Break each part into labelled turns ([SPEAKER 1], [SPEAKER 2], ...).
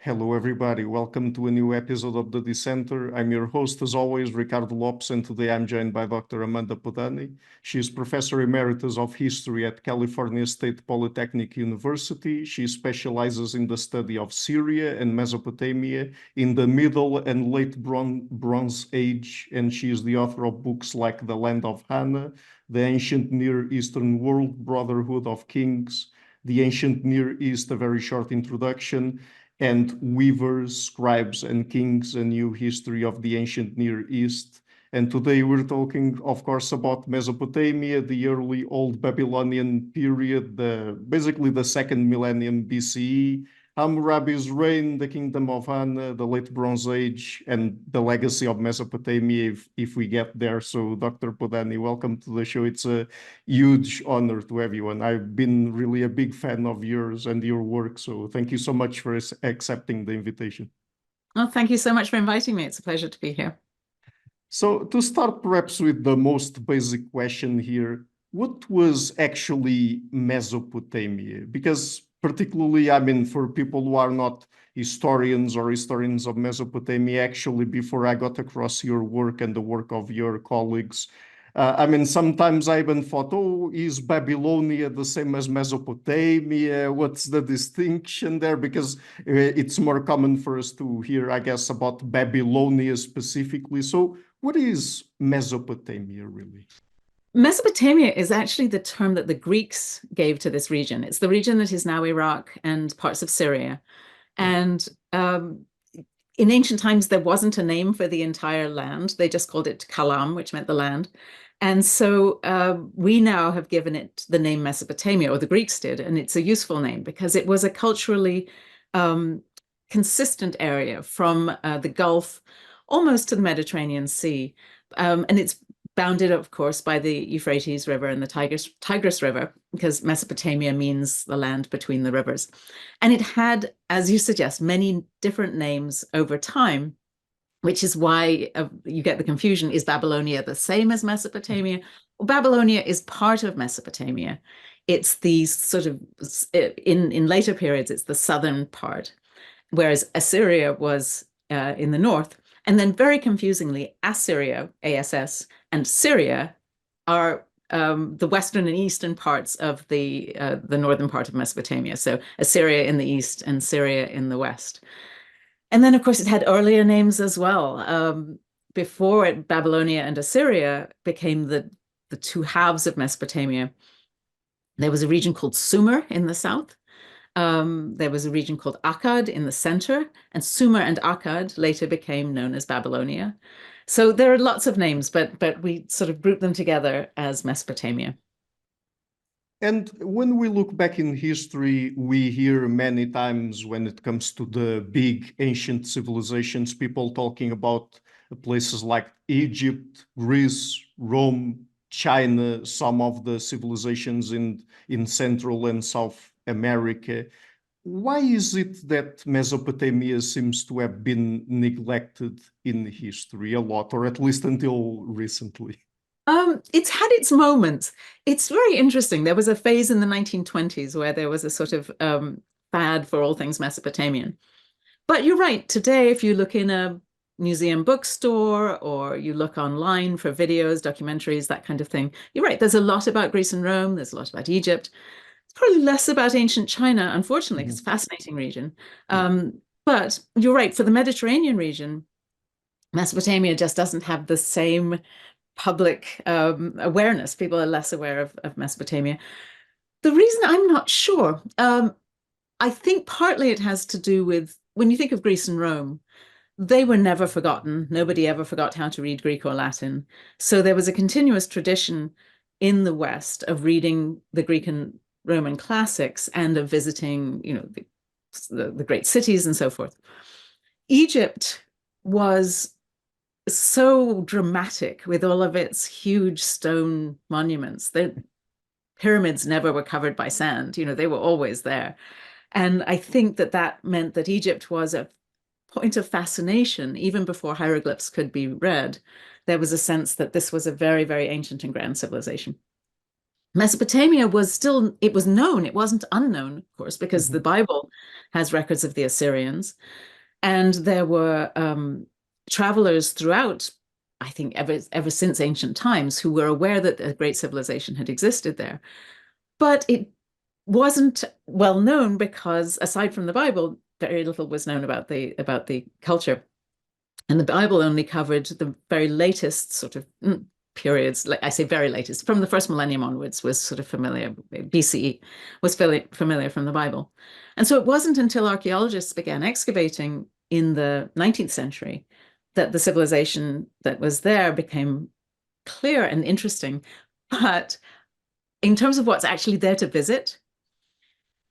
[SPEAKER 1] Hello, everybody. Welcome to a new episode of the Dissenter. I'm your host, as always, Ricardo Lopes, and today I'm joined by Dr. Amanda Podany. She is Professor Emeritus of History at California State Polytechnic University. She specializes in the study of Syria and Mesopotamia in the Middle and Late Bronze Age, and she is the author of books like The Land of Hana, The Ancient Near Eastern World, Brotherhood of Kings, The Ancient Near East, A Very Short Introduction, and Weavers, Scribes, and Kings, a new history of the ancient Near East. And today we're talking, of course, about Mesopotamia, the early Old Babylonian period, basically the second millennium BCE, Hammurabi's reign, the Kingdom of Hana, the Late Bronze Age, and the legacy of Mesopotamia if we get there. So, Dr. Podany, welcome to the show. It's a huge honor to have you, and I've been really a big fan of yours and your work. So thank you so much for accepting the invitation.
[SPEAKER 2] Well, thank you so much for inviting me. It's a pleasure to be here.
[SPEAKER 1] So to start perhaps with the most basic question here, what was actually Mesopotamia? Because particularly, I mean, for people who are not historians or historians of Mesopotamia, actually, before I got across your work and the work of your colleagues, I mean, sometimes I even thought, oh, is Babylonia the same as Mesopotamia? What's the distinction there? Because it's more common for us to hear, I guess, about Babylonia specifically. So what is Mesopotamia really?
[SPEAKER 2] Mesopotamia is actually the term that the Greeks gave to this region. It's the region that is now Iraq and parts of Syria. And in ancient times, there wasn't a name for the entire land. They just called it Kalam, which meant the land. And so we now have given it the name Mesopotamia, or the Greeks did, and it's a useful name because it was a culturally consistent area from the Gulf almost to the Mediterranean Sea. And it's bounded, of course, by the Euphrates River and the Tigris River, because Mesopotamia means the land between the rivers. And it had, as you suggest, many different names over time, which is why you get the confusion. Is Babylonia the same as Mesopotamia? Well, Babylonia is part of Mesopotamia. It's the sort of, in later periods, it's the southern part, whereas Assyria was in the north. And then very confusingly, Assyria, ASS, and Syria are the western and eastern parts of the northern part of Mesopotamia. So Assyria in the east and Syria in the west. And then, of course, it had earlier names as well. Before Babylonia and Assyria became the two halves of Mesopotamia, there was a region called Sumer in the south. There was a region called Akkad in the center, and Sumer and Akkad later became known as Babylonia. So there are lots of names, but we sort of group them together as Mesopotamia.
[SPEAKER 1] And when we look back in history, we hear many times when it comes to the big ancient civilizations, people talking about places like Egypt, Greece, Rome, China, some of the civilizations in Central and South America. Why is it that Mesopotamia seems to have been neglected in history a lot, or at least until recently?
[SPEAKER 2] It's had its moments. It's very interesting. There was a phase in the 1920s where there was a sort of fad for all things Mesopotamian. But you're right. Today, if you look in a museum bookstore or you look online for videos, documentaries, that kind of thing, you're right. There's a lot about Greece and Rome. There's a lot about Egypt. Probably less about ancient China, unfortunately, because it's a fascinating region. But you're right, for the Mediterranean region, Mesopotamia just doesn't have the same public awareness. People are less aware of Mesopotamia. The reason I'm not sure, I think partly it has to do with, when you think of Greece and Rome, they were never forgotten. Nobody ever forgot how to read Greek or Latin. So there was a continuous tradition in the West of reading the Greek and Roman classics and of visiting, the great cities and so forth. Egypt was so dramatic with all of its huge stone monuments. The pyramids never were covered by sand. They were always there. And I think that meant that Egypt was a point of fascination even before hieroglyphs could be read. There was a sense that this was a very, very ancient and grand civilization. Mesopotamia was still, it was known, it wasn't unknown, of course, because the
[SPEAKER 1] Mhm.
[SPEAKER 2] Bible has records of the Assyrians. And there were travelers throughout, I think, ever since ancient times, who were aware that a great civilization had existed there. But it wasn't well known because, aside from the Bible, very little was known about the culture. And the Bible only covered the very latest sort of periods, like I say, very latest, from the first millennium onwards was sort of familiar, BCE was familiar from the Bible. And so it wasn't until archaeologists began excavating in the 19th century that the civilization that was there became clear and interesting. But in terms of what's actually there to visit,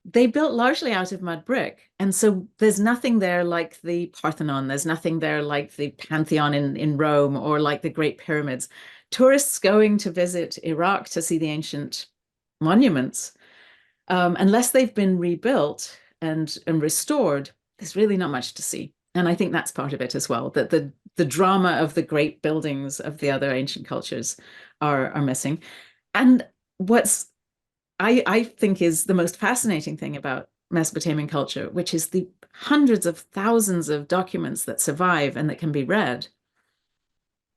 [SPEAKER 2] they built largely out of mud brick. And so there's nothing there like the Parthenon. There's nothing there like the Pantheon in Rome or like the Great Pyramids. Tourists going to visit Iraq to see the ancient monuments, unless they've been rebuilt and restored, there's really not much to see. And I think that's part of it as well, that the drama of the great buildings of the other ancient cultures are missing. And what's I think is the most fascinating thing about Mesopotamian culture, which is the hundreds of thousands of documents that survive and that can be read.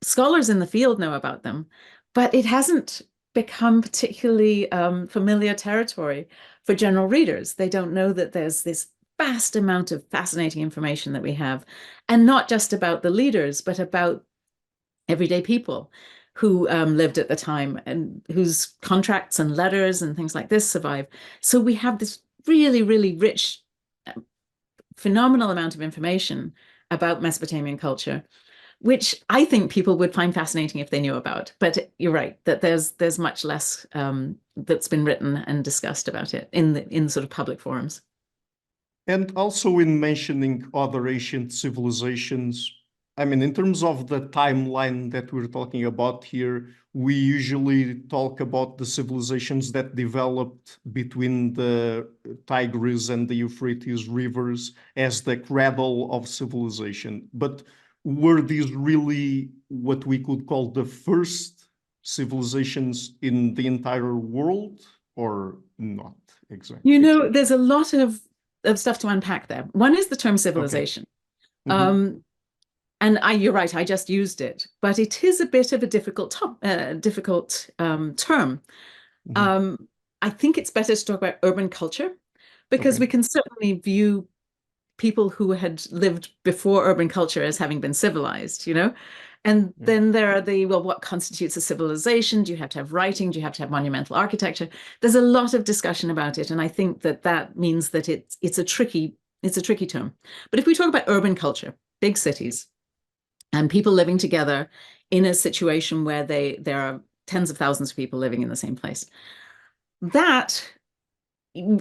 [SPEAKER 2] Scholars in the field know about them, but it hasn't become particularly familiar territory for general readers. They don't know that there's this vast amount of fascinating information that we have, and not just about the leaders, but about everyday people who lived at the time and whose contracts and letters and things like this survive. So we have this really, really rich, phenomenal amount of information about Mesopotamian culture, which I think people would find fascinating if they knew about. But you're right, that there's much less that's been written and discussed about it in sort of public forums.
[SPEAKER 1] And also in mentioning other ancient civilizations, I mean, in terms of the timeline that we're talking about here, we usually talk about the civilizations that developed between the Tigris and the Euphrates rivers as the cradle of civilization. But were these really what we could call the first civilizations in the entire world, or not
[SPEAKER 2] You
[SPEAKER 1] exactly?
[SPEAKER 2] know, there's a lot of stuff to unpack there. One is the term
[SPEAKER 1] Okay.
[SPEAKER 2] civilization.
[SPEAKER 1] Mm-hmm.
[SPEAKER 2] And you're right, I just used it, but it is a bit of a difficult term.
[SPEAKER 1] Mm-hmm.
[SPEAKER 2] Um, I think it's better to talk about urban culture because
[SPEAKER 1] Okay.
[SPEAKER 2] we can certainly view people who had lived before urban culture as having been civilized, you know? And
[SPEAKER 1] Yeah.
[SPEAKER 2] then there are well, what constitutes a civilization? Do you have to have writing? Do you have to have monumental architecture? There's a lot of discussion about it, and I think that means that it's a tricky term. But if we talk about urban culture, big cities, and people living together in a situation where there are tens of thousands of people living in the same place, that,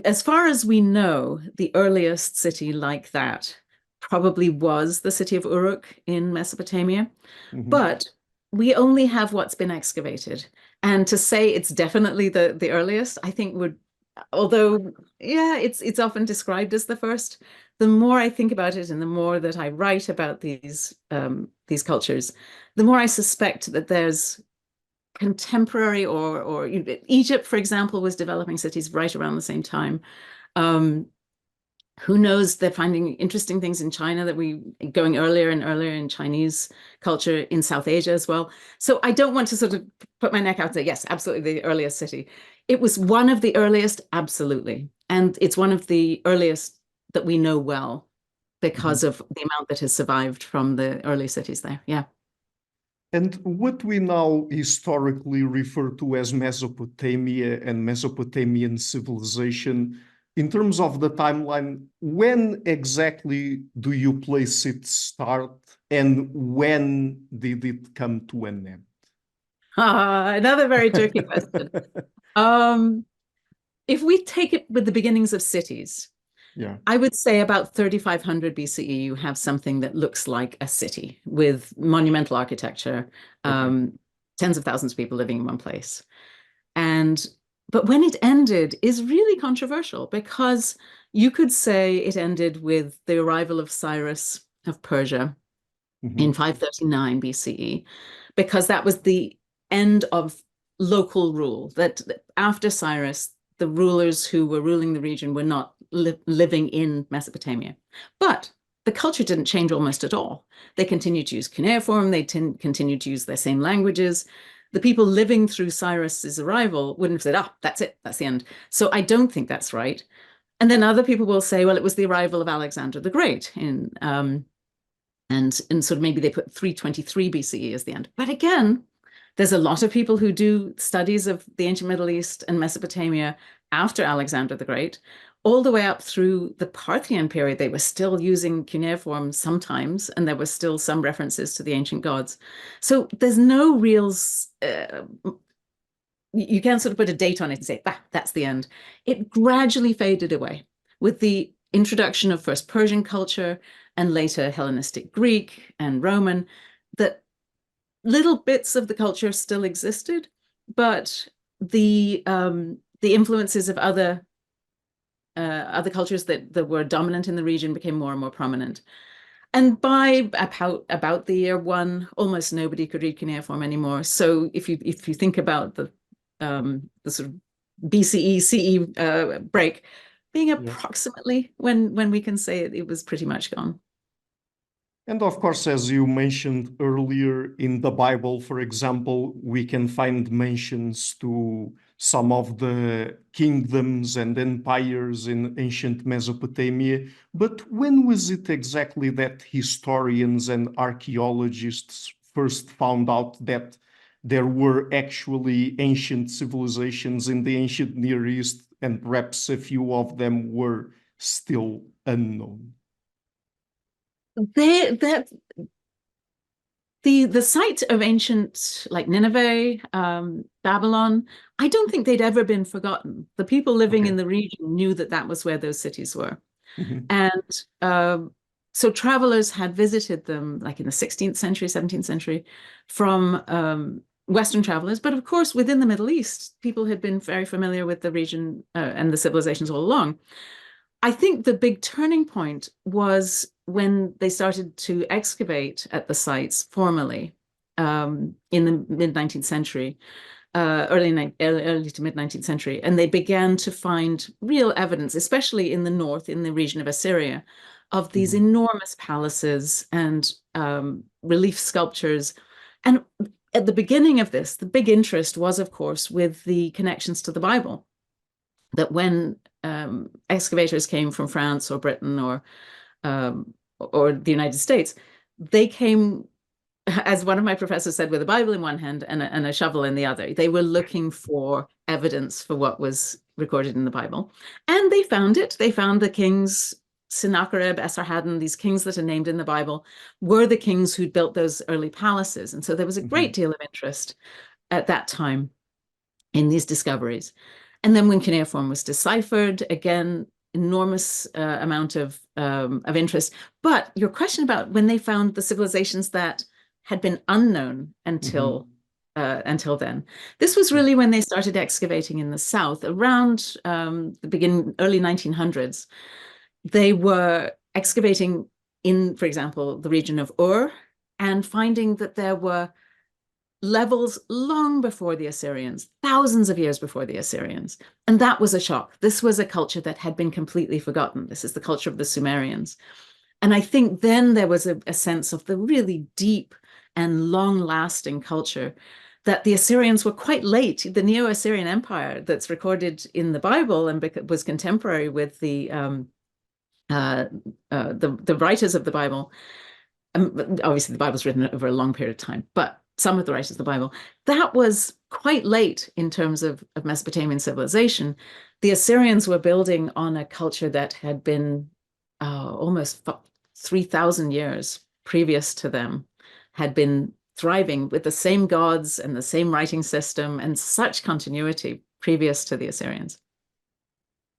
[SPEAKER 2] as far as we know, the earliest city like that probably was the city of Uruk in Mesopotamia,
[SPEAKER 1] Mm-hmm.
[SPEAKER 2] but we only have what's been excavated. And to say it's definitely the earliest, I think would, although, yeah, it's often described as the first. The more I think about it and the more that I write about these cultures, the more I suspect that there's contemporary or Egypt, for example, was developing cities right around the same time. Who knows, they're finding interesting things in China that we going earlier and earlier in Chinese culture in South Asia as well. So I don't want to sort of put my neck out there. Yes, absolutely the earliest city. It was one of the earliest, absolutely. And it's one of the earliest that we know well
[SPEAKER 1] Mm-hmm.
[SPEAKER 2] because of the amount that has survived from the early cities there. Yeah.
[SPEAKER 1] And what we now historically refer to as Mesopotamia and Mesopotamian civilization, in terms of the timeline, when exactly do you place its start and when did it come to an end?
[SPEAKER 2] Another very tricky question. Um, if we take it with the beginnings of cities,
[SPEAKER 1] Yeah.
[SPEAKER 2] I would say about 3500 BCE, you have something that looks like a city with monumental architecture,
[SPEAKER 1] Okay.
[SPEAKER 2] tens of thousands of people living in one place. But when it ended is really controversial because you could say it ended with the arrival of Cyrus of Persia
[SPEAKER 1] Mm-hmm.
[SPEAKER 2] in 539 BCE, because that was the end of local rule, that after Cyrus, the rulers who were ruling the region were not living in Mesopotamia. But the culture didn't change almost at all. They continued to use cuneiform, they continued to use their same languages. The people living through Cyrus's arrival wouldn't have said, ah, that's it, that's the end. So I don't think that's right. And then other people will say, well, it was the arrival of Alexander the Great and sort of maybe they put 323 BCE as the end. But again, there's a lot of people who do studies of the ancient Middle East and Mesopotamia after Alexander the Great, all the way up through the Parthian period. They were still using cuneiform sometimes, and there were still some references to the ancient gods. So there's no real, you can't sort of put a date on it and say, ah, that's the end. It gradually faded away with the introduction of first Persian culture and later Hellenistic Greek and Roman, that little bits of the culture still existed, but the influences of other cultures that were dominant in the region became more and more prominent. And by about the year 1, almost nobody could read cuneiform anymore. So if you think about the sort of BCE CE break being approximately when we can say it was pretty much gone.
[SPEAKER 1] And of course, as you mentioned earlier, in the Bible, for example, we can find mentions to some of the kingdoms and empires in ancient Mesopotamia. But when was it exactly that historians and archaeologists first found out that there were actually ancient civilizations in the ancient Near East, and perhaps a few of them were still unknown?
[SPEAKER 2] The site of ancient, like Nineveh, Babylon, I don't think they'd ever been forgotten. The people living in the region knew that that was where those cities were. And so travelers had visited them like in the 16th century, 17th century from Western travelers. But of course, within the Middle East, people had been very familiar with the region and the civilizations all along. I think the big turning point was when they started to excavate at the sites formally in the mid-19th century, early to mid-19th century, and they began to find real evidence, especially in the north, in the region of Assyria, of these enormous palaces and relief sculptures. And at the beginning of this, the big interest was, of course, with the connections to the Bible, that when excavators came from France or Britain or the United States, they came, as one of my professors said, with a Bible in one hand and a shovel in the other. They were looking for evidence for what was recorded in the Bible. And they found it. They found the kings, Sennacherib, Esarhaddon, these kings that are named in the Bible, were the kings who'd built those early palaces. And so there was a great deal of interest at that time in these discoveries. And then when cuneiform was deciphered, again, enormous amount of interest. But your question about when they found the civilizations that had been unknown until then, this was really when they started excavating in the south around the early 1900s. They were excavating in, for example, the region of Ur, and finding that there were levels long before the Assyrians, thousands of years before the Assyrians. And that was a shock. This was a culture that had been completely forgotten. This is the culture of the Sumerians. And I think then there was a sense of the really deep and long-lasting culture that the Assyrians were quite late. The Neo-Assyrian Empire that's recorded in the Bible and was contemporary with the writers of the Bible. Obviously, the Bible's written over a long period of time, but some of the writers of the Bible, that was quite late in terms of Mesopotamian civilization. The Assyrians were building on a culture that had been almost 3,000 years previous to them, had been thriving with the same gods and the same writing system and such continuity previous to the Assyrians.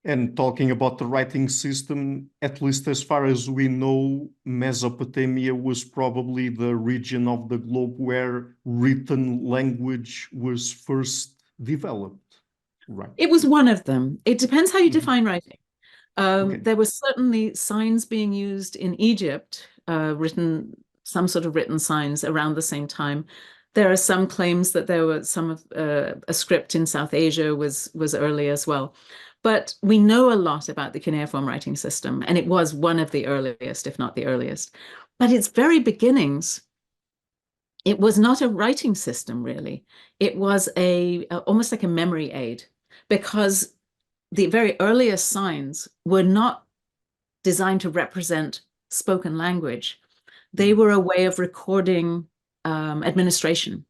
[SPEAKER 1] And talking about the writing system, at least as far as we know, Mesopotamia was probably the region of the globe where written language was first developed, right?
[SPEAKER 2] It was one of them. It depends how you define writing. There were certainly signs being used in Egypt, some sort of written signs around the same time. There are some claims that there were some of a script in South Asia was early as well. But we know a lot about the cuneiform writing system, and it was one of the earliest, if not the earliest. But its very beginnings, it was not a writing system, really. It was almost like a memory aid, because the very earliest signs were not designed to represent spoken language. They were a way of recording administration.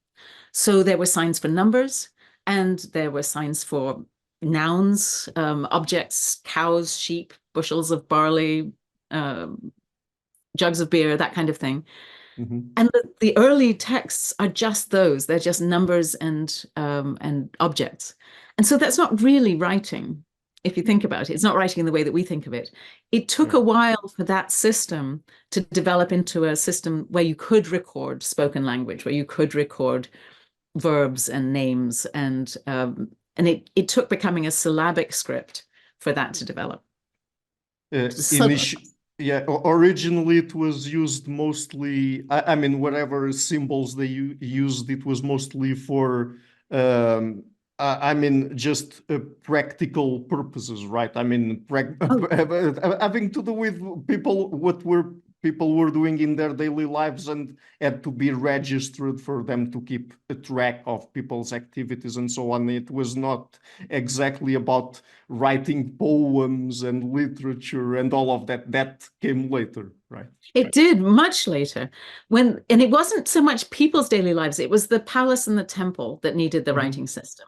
[SPEAKER 2] So there were signs for numbers, and there were signs for nouns, objects, cows, sheep, bushels of barley, jugs of beer, that kind of thing. And the early texts are just those. They're just numbers and objects. And so that's not really writing, if you think about it. It's not writing in the way that we think of it. It took a while for that system to develop into a system where you could record spoken language, where you could record verbs and names, and it took becoming a syllabic script for that to develop.
[SPEAKER 1] Yeah, originally it was used mostly, I mean, whatever symbols they used, it was mostly for, I mean, just practical purposes, right? I mean, having to do with people were doing in their daily lives, and had to be registered for them to keep a track of people's activities and so on. It was not exactly about writing poems and literature and all of that. That came later, right?
[SPEAKER 2] It did much later, and it wasn't so much people's daily lives. It was the palace and the temple that needed the writing system,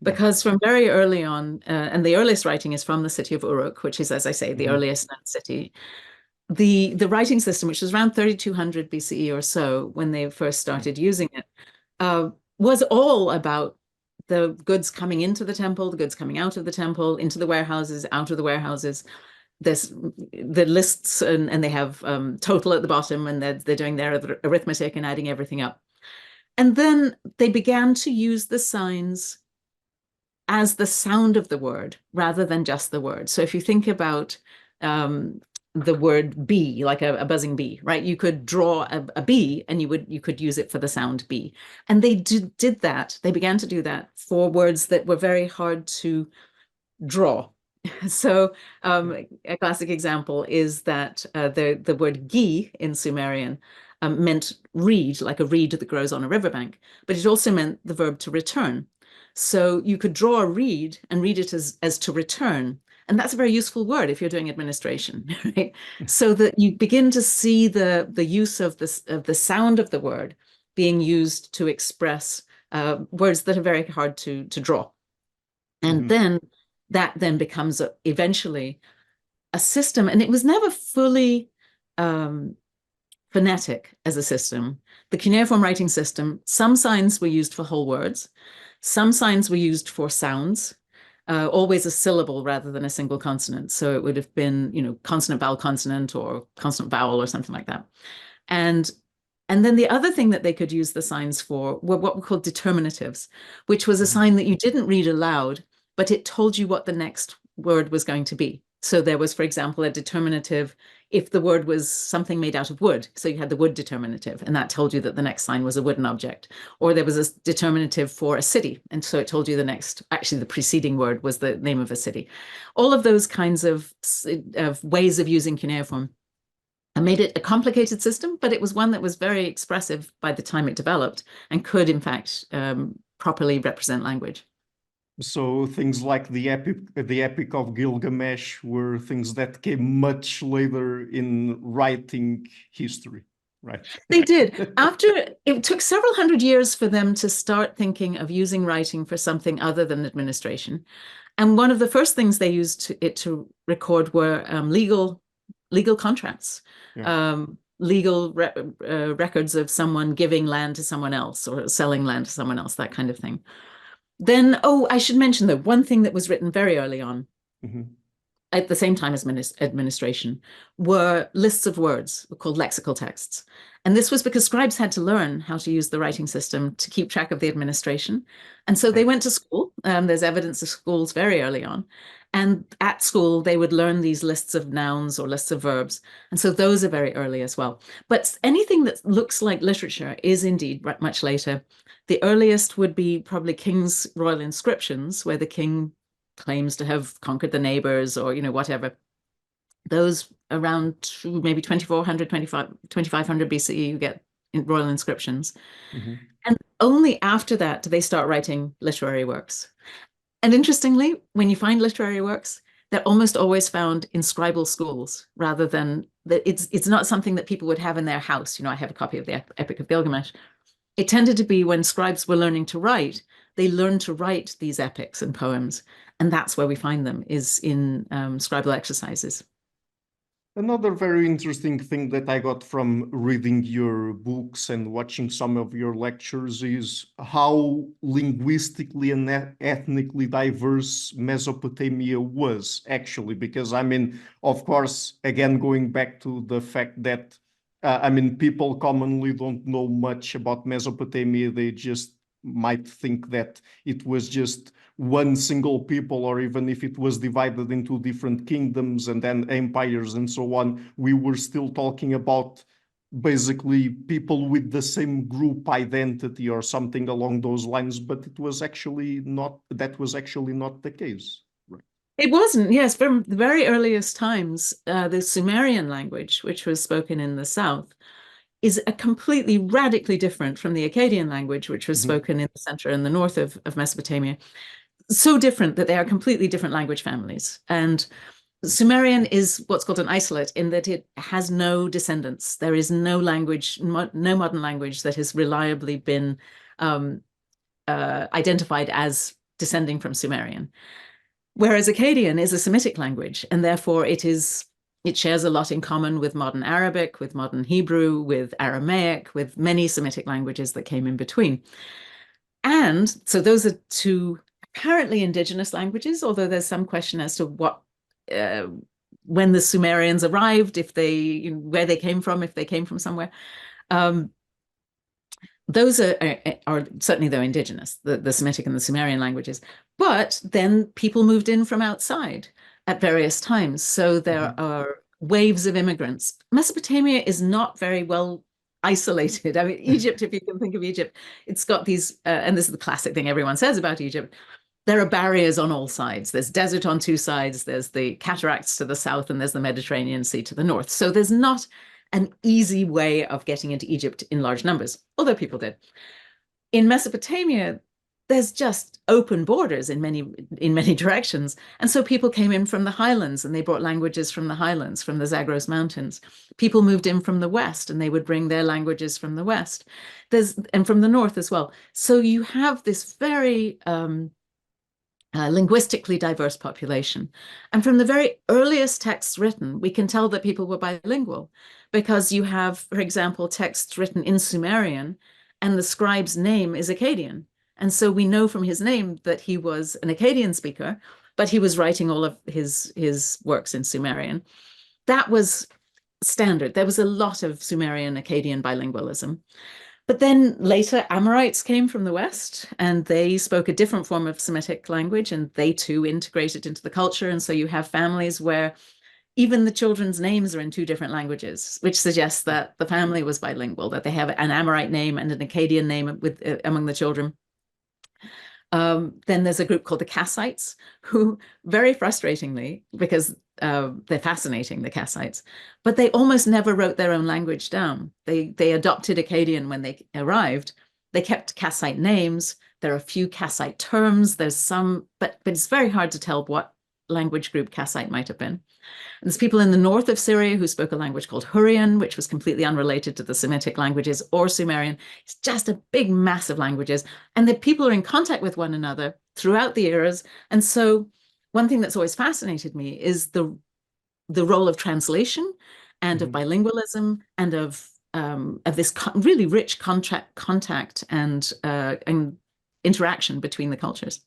[SPEAKER 2] because from very early on, and the earliest writing is from the city of Uruk, which is, as I say, the earliest known city. The writing system, which was around 3200 BCE or so, when they first started using it, was all about the goods coming into the temple, the goods coming out of the temple, into the warehouses, out of the warehouses. There's the lists, and they have total at the bottom, and they're doing their arithmetic and adding everything up. And then they began to use the signs as the sound of the word rather than just the word. So if you think about the word bee, like a buzzing bee, right? You could draw a bee, and you could use it for the sound bee. And they did that. They began to do that for words that were very hard to draw. So a classic example is that the word gi in Sumerian meant reed, like a reed that grows on a riverbank, but it also meant the verb to return. So you could draw a reed and read it as to return. And that's a very useful word if you're doing administration, right? So that you begin to see the use of the sound of the word being used to express words that are very hard to draw. And then that then becomes eventually a system. And it was never fully phonetic as a system. The cuneiform writing system, some signs were used for whole words. Some signs were used for sounds. Always a syllable rather than a single consonant. So it would have been, consonant, vowel, consonant, or consonant, vowel, or something like that. And then the other thing that they could use the signs for were what were called determinatives, which was a sign that you didn't read aloud, but it told you what the next word was going to be. So there was, for example, a determinative if the word was something made out of wood. So you had the wood determinative, and that told you that the next sign was a wooden object. Or there was a determinative for a city, and so it told you actually the preceding word was the name of a city. All of those kinds of ways of using cuneiform made it a complicated system, but it was one that was very expressive by the time it developed, and could, in fact, properly represent language.
[SPEAKER 1] So things like the Epic of Gilgamesh were things that came much later in writing history, right?
[SPEAKER 2] They did. It took several hundred years for them to start thinking of using writing for something other than administration. And one of the first things they used it to record were legal contracts, legal records of someone giving land to someone else or selling land to someone else, that kind of thing. Then, I should mention that one thing that was written very early on, at the same time as administration, were lists of words called lexical texts. And this was because scribes had to learn how to use the writing system to keep track of the administration. And so they went to school. There's evidence of schools very early on. And at school, they would learn these lists of nouns or lists of verbs. And so those are very early as well. But anything that looks like literature is indeed much later. The earliest would be probably king's royal inscriptions, where the king claims to have conquered the neighbors or, whatever. Those around maybe 2400, 2500 BCE, you get royal inscriptions.
[SPEAKER 1] Mm-hmm.
[SPEAKER 2] And only after that do they start writing literary works. And interestingly, when you find literary works, they're almost always found in scribal schools rather than it's not something that people would have in their house. I have a copy of the Epic of Gilgamesh. It tended to be when scribes were learning to write, they learned to write these epics and poems. And that's where we find them, is in scribal exercises.
[SPEAKER 1] Another very interesting thing that I got from reading your books and watching some of your lectures is how linguistically and ethnically diverse Mesopotamia was, actually. Because, of course, again, going back to the fact that, people commonly don't know much about Mesopotamia. They just might think that it was just one single people, or even if it was divided into different kingdoms and then empires and so on, we were still talking about basically people with the same group identity or something along those lines, but that was actually not the case.
[SPEAKER 2] It wasn't, yes, from the very earliest times, the Sumerian language, which was spoken in the south, is a completely radically different from the Akkadian language, which was spoken in the center and the north of Mesopotamia. So different that they are completely different language families. And Sumerian is what's called an isolate in that it has no descendants. There is no language, no modern language that has reliably been identified as descending from Sumerian. Whereas Akkadian is a Semitic language, and therefore it shares a lot in common with modern Arabic, with modern Hebrew, with Aramaic, with many Semitic languages that came in between. And so those are two apparently indigenous languages, although there's some question as to when the Sumerians arrived, where they came from, if they came from somewhere. Those are certainly, they're indigenous, the Semitic and the Sumerian languages. But then people moved in from outside at various times. So there are waves of immigrants. Mesopotamia is not very well isolated. Egypt, if you can think of Egypt, it's got these, and this is the classic thing everyone says about Egypt, there are barriers on all sides. There's desert on two sides, there's the cataracts to the south, and there's the Mediterranean Sea to the north. So there's not an easy way of getting into Egypt in large numbers, although people did. In Mesopotamia, there's just open borders in many directions. And so people came in from the highlands and they brought languages from the highlands, from the Zagros Mountains. People moved in from the west and they would bring their languages from the west. And from the north as well. So you have this very linguistically diverse population. And from the very earliest texts written, we can tell that people were bilingual because you have, for example, texts written in Sumerian and the scribe's name is Akkadian. And so we know from his name that he was an Akkadian speaker, but he was writing all of his works in Sumerian. That was standard. There was a lot of Sumerian Akkadian bilingualism. But then later Amorites came from the West and they spoke a different form of Semitic language and they too integrated into the culture. And so you have families where even the children's names are in two different languages, which suggests that the family was bilingual, that they have an Amorite name and an Akkadian name among the children. Then there's a group called the Kassites, who very frustratingly, because they're fascinating, the Kassites, but they almost never wrote their own language down. They adopted Akkadian when they arrived. They kept Kassite names. There are a few Kassite terms. There's some, but it's very hard to tell what language group Kassite might have been. And there's people in the north of Syria who spoke a language called Hurrian, which was completely unrelated to the Semitic languages or Sumerian. It's just a big mass of languages. And the people are in contact with one another throughout the eras. And so one thing that's always fascinated me is the role of translation and of bilingualism and of this really rich contact and interaction between the cultures.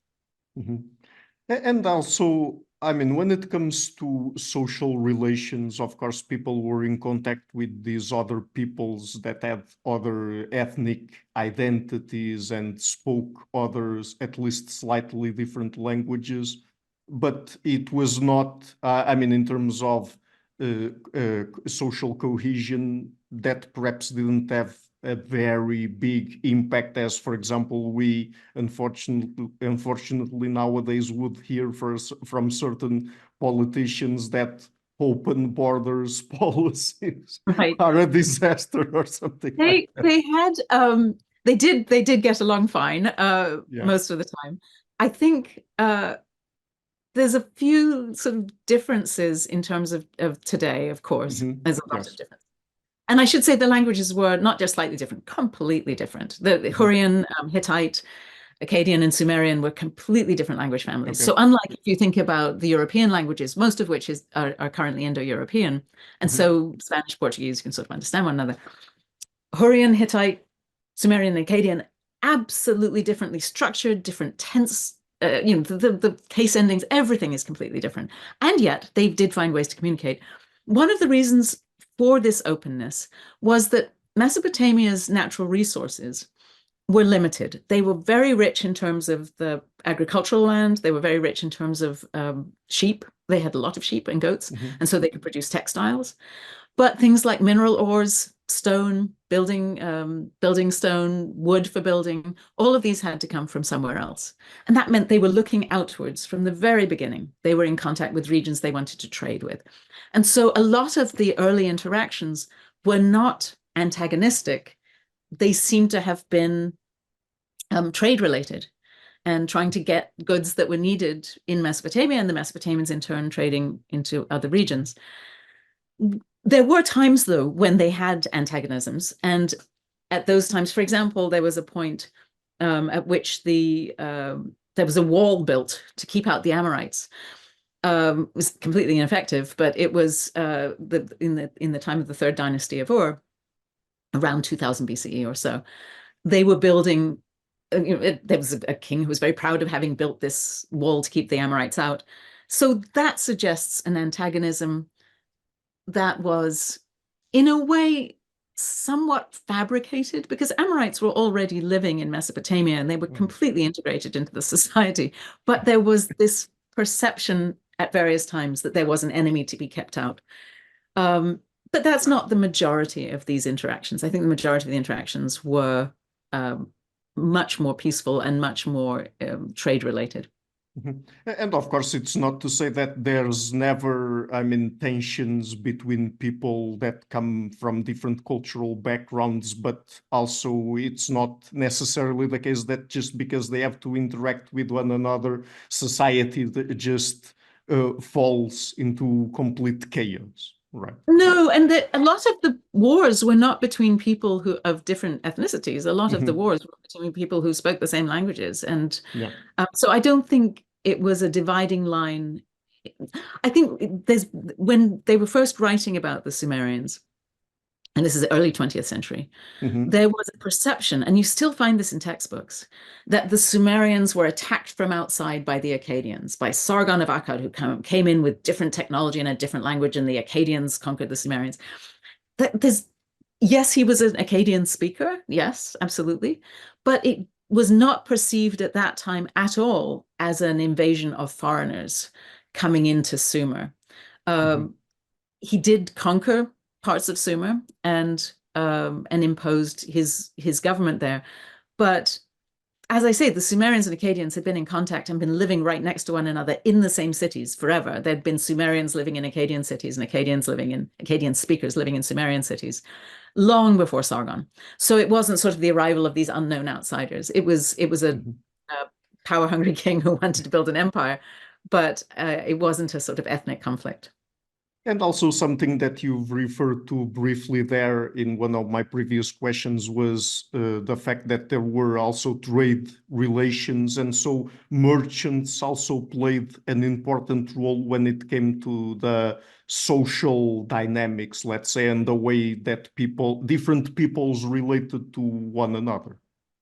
[SPEAKER 1] And also, when it comes to social relations, of course, people were in contact with these other peoples that had other ethnic identities and spoke others, at least slightly different languages. but it was not, I mean, in terms of social cohesion, that perhaps didn't have a very big impact as, for example, we unfortunately nowadays would hear from certain politicians that open borders policies
[SPEAKER 2] Right.
[SPEAKER 1] are a disaster or something like that.
[SPEAKER 2] They had they did get along fine
[SPEAKER 1] Yeah.
[SPEAKER 2] most of the time. I think there's a few sort of differences in terms of today, of course. There's a lot of
[SPEAKER 1] Yes.
[SPEAKER 2] difference. And I should say the languages were not just slightly different, completely different. The Hurrian, Hittite, Akkadian, and Sumerian were completely different language families.
[SPEAKER 1] Okay.
[SPEAKER 2] So unlike if you think about the European languages, most of which are currently Indo-European, and so Spanish, Portuguese, you can sort of understand one another. Hurrian, Hittite, Sumerian, and Akkadian, absolutely differently structured, different tense. The case endings, everything is completely different. And yet they did find ways to communicate. One of the reasons for this openness was that Mesopotamia's natural resources were limited. They were very rich in terms of the agricultural land. They were very rich in terms of sheep. They had a lot of sheep and goats, and so they could produce textiles. But things like mineral ores, stone, building stone, wood for building, all of these had to come from somewhere else. And that meant they were looking outwards from the very beginning. They were in contact with regions they wanted to trade with. And so a lot of the early interactions were not antagonistic. They seem to have been trade related and trying to get goods that were needed in Mesopotamia, and the Mesopotamians in turn trading into other regions. There were times, though, when they had antagonisms. And at those times, for example, there was a point at which there was a wall built to keep out the Amorites. It was completely ineffective, but it was in the time of the third dynasty of Ur, around 2000 BCE or so. They were building. There was a king who was very proud of having built this wall to keep the Amorites out. So that suggests an antagonism that was, in a way, somewhat fabricated, because Amorites were already living in Mesopotamia and they were completely integrated into the society. But there was this perception at various times that there was an enemy to be kept out. But that's not the majority of these interactions. I think the majority of the interactions were much more peaceful and much more trade related.
[SPEAKER 1] And of course, it's not to say that there's never, I mean, tensions between people that come from different cultural backgrounds, but also it's not necessarily the case that just because they have to interact with one another, society just falls into complete chaos. Right.
[SPEAKER 2] No, and a lot of the wars were not between people who of different ethnicities. A lot of the wars were between people who spoke the same languages, and so I don't think it was a dividing line. I think when they were first writing about the Sumerians, and this is the early 20th century, there was a perception, and you still find this in textbooks, that the Sumerians were attacked from outside by the Akkadians, by Sargon of Akkad, who came in with different technology and a different language, and the Akkadians conquered the Sumerians. Yes, he was an Akkadian speaker. Yes, absolutely. But it was not perceived at that time at all as an invasion of foreigners coming into Sumer. He did conquer parts of Sumer and imposed his government there. But as I say, the Sumerians and Akkadians had been in contact and been living right next to one another in the same cities forever. There'd been Sumerians living in Akkadian cities and Akkadian speakers living in Sumerian cities long before Sargon. So it wasn't sort of the arrival of these unknown outsiders. It was a power-hungry king who wanted to build an empire, but it wasn't a sort of ethnic conflict.
[SPEAKER 1] And also something that you've referred to briefly there in one of my previous questions was the fact that there were also trade relations, and so merchants also played an important role when it came to the social dynamics, let's say, and the way that different peoples related to one another.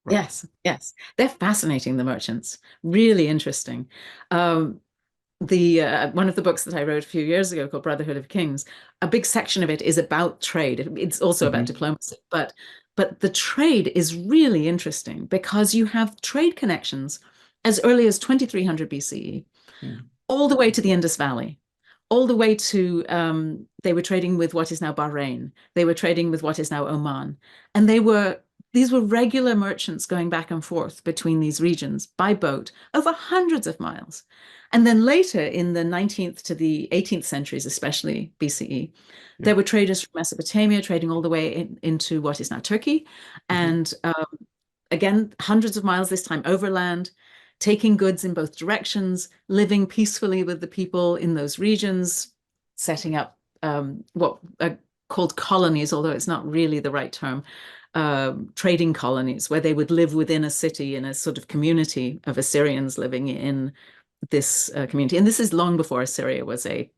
[SPEAKER 1] Right?
[SPEAKER 2] Yes. They're fascinating, the merchants. Really interesting. One of the books that I wrote a few years ago called Brotherhood of Kings, a big section of it is about trade. It's also about diplomacy, but the trade is really interesting because you have trade connections as early as 2300 BCE all the way to the Indus Valley, all the way to they were trading with what is now Bahrain. They were trading with what is now Oman. And these were regular merchants going back and forth between these regions by boat over hundreds of miles. And then later in the 19th to the 18th centuries, especially BCE, there were traders from Mesopotamia trading all the way into what is now Turkey. And again, hundreds of miles, this time overland, taking goods in both directions, living peacefully with the people in those regions, setting up what are called colonies, although it's not really the right term, trading colonies, where they would live within a city in a sort of community of Assyrians living in this community. And this is long before Assyria was a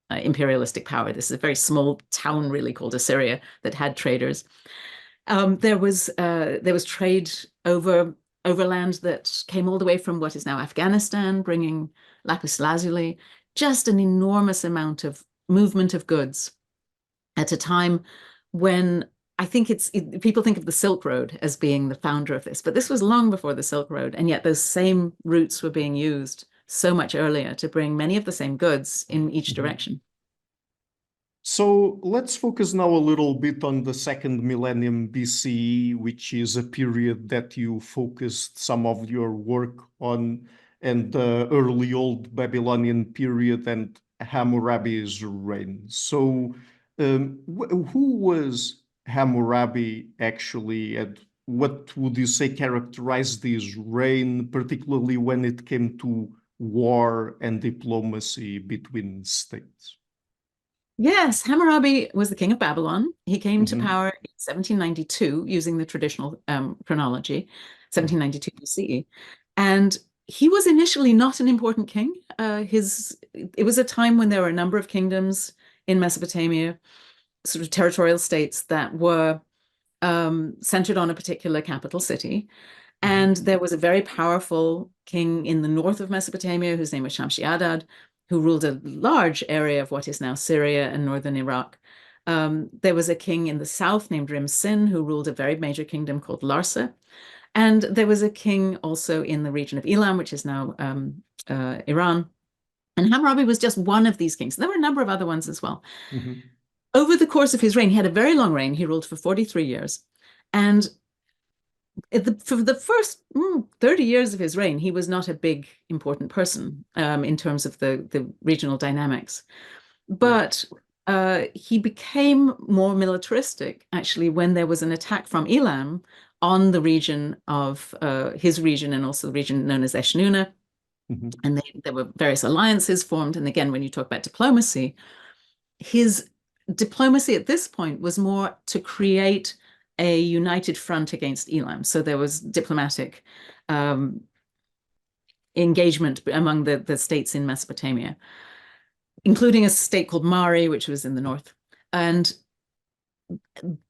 [SPEAKER 2] imperialistic power. This is a very small town really called Assyria that had traders. There was trade overland that came all the way from what is now Afghanistan, bringing lapis lazuli, just an enormous amount of movement of goods at a time when I think people think of the Silk Road as being the founder of this, but this was long before the Silk Road, and yet those same routes were being used so much earlier to bring many of the same goods in each direction.
[SPEAKER 1] So let's focus now a little bit on the second millennium BCE, which is a period that you focused some of your work on, and the early Old Babylonian period and Hammurabi's reign. So who was Hammurabi actually, and what would you say characterized his reign, particularly when it came to war and diplomacy between states?
[SPEAKER 2] Yes, Hammurabi was the king of Babylon. He came to power in 1792 using the traditional chronology, 1792 BCE. And he was initially not an important king. It was a time when there were a number of kingdoms in Mesopotamia, sort of territorial states that were centered on a particular capital city. And there was a very powerful king in the north of Mesopotamia whose name was Shamshi-Adad, who ruled a large area of what is now Syria and northern Iraq. There was a king in the south named Rim-Sin who ruled a very major kingdom called Larsa. And there was a king also in the region of Elam, which is now Iran. And Hammurabi was just one of these kings. There were a number of other ones as well. Over the course of his reign, he had a very long reign. He ruled for 43 years. And for the first 30 years of his reign, he was not a big, important person in terms of the regional dynamics. But he became more militaristic, actually, when there was an attack from Elam on the region of his region and also the region known as Eshnuna. And there were various alliances formed. And again, when you talk about diplomacy, his diplomacy at this point was more to create a united front against Elam. So there was diplomatic engagement among the states in Mesopotamia, including a state called Mari, which was in the north. And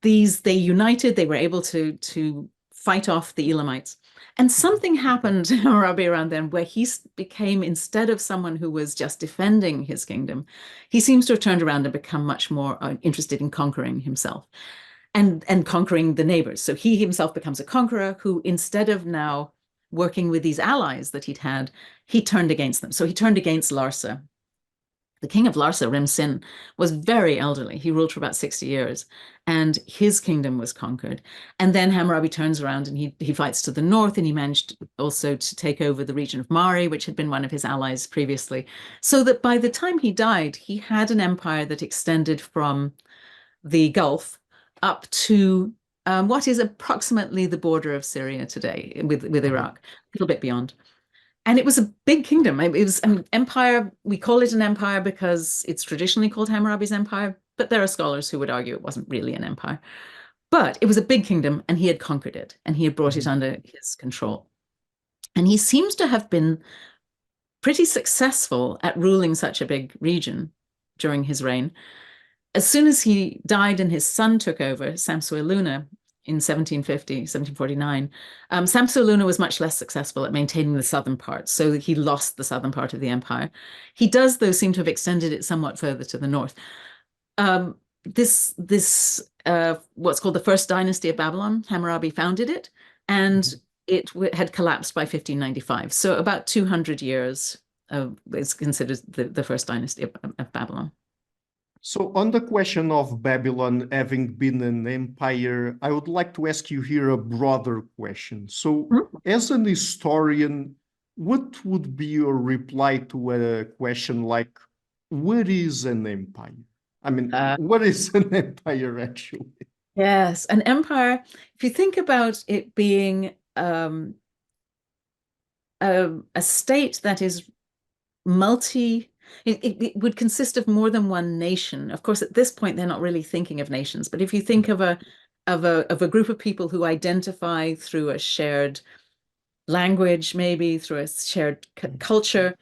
[SPEAKER 2] they united, they were able to fight off the Elamites. And something happened to Hammurabi around then where he became, instead of someone who was just defending his kingdom, he seems to have turned around and become much more interested in conquering himself and conquering the neighbors. So he himself becomes a conqueror who, instead of now working with these allies that he'd had, he turned against them. So he turned against Larsa. The king of Larsa, Rim-Sin, was very elderly. He ruled for about 60 years, and his kingdom was conquered. And then Hammurabi turns around and he fights to the north, and he managed also to take over the region of Mari, which had been one of his allies previously. So that by the time he died, he had an empire that extended from the Gulf up to what is approximately the border of Syria today with Iraq, a little bit beyond. And it was a big kingdom. It was an empire. We call it an empire because it's traditionally called Hammurabi's empire, but there are scholars who would argue it wasn't really an empire. But it was a big kingdom, and he had conquered it, and he had brought it under his control. And he seems to have been pretty successful at ruling such a big region during his reign. As soon as he died and his son took over, Samsu-iluna, in 1749, Samsu-iluna was much less successful at maintaining the southern part, so he lost the southern part of the empire. He does, though, seem to have extended it somewhat further to the north. This what's called the First Dynasty of Babylon, Hammurabi founded it, and it had collapsed by 1595. So about 200 years is considered the first dynasty of Babylon.
[SPEAKER 1] So on the question of Babylon having been an empire, I would like to ask you here a broader question. So as an historian, what would be your reply to a question like, what is an empire? I mean, what is an empire actually?
[SPEAKER 2] Yes, an empire, if you think about it being a state that is it would consist of more than one nation. Of course, at this point, they're not really thinking of nations. But if you think of a group of people who identify through a shared language, maybe through a shared culture,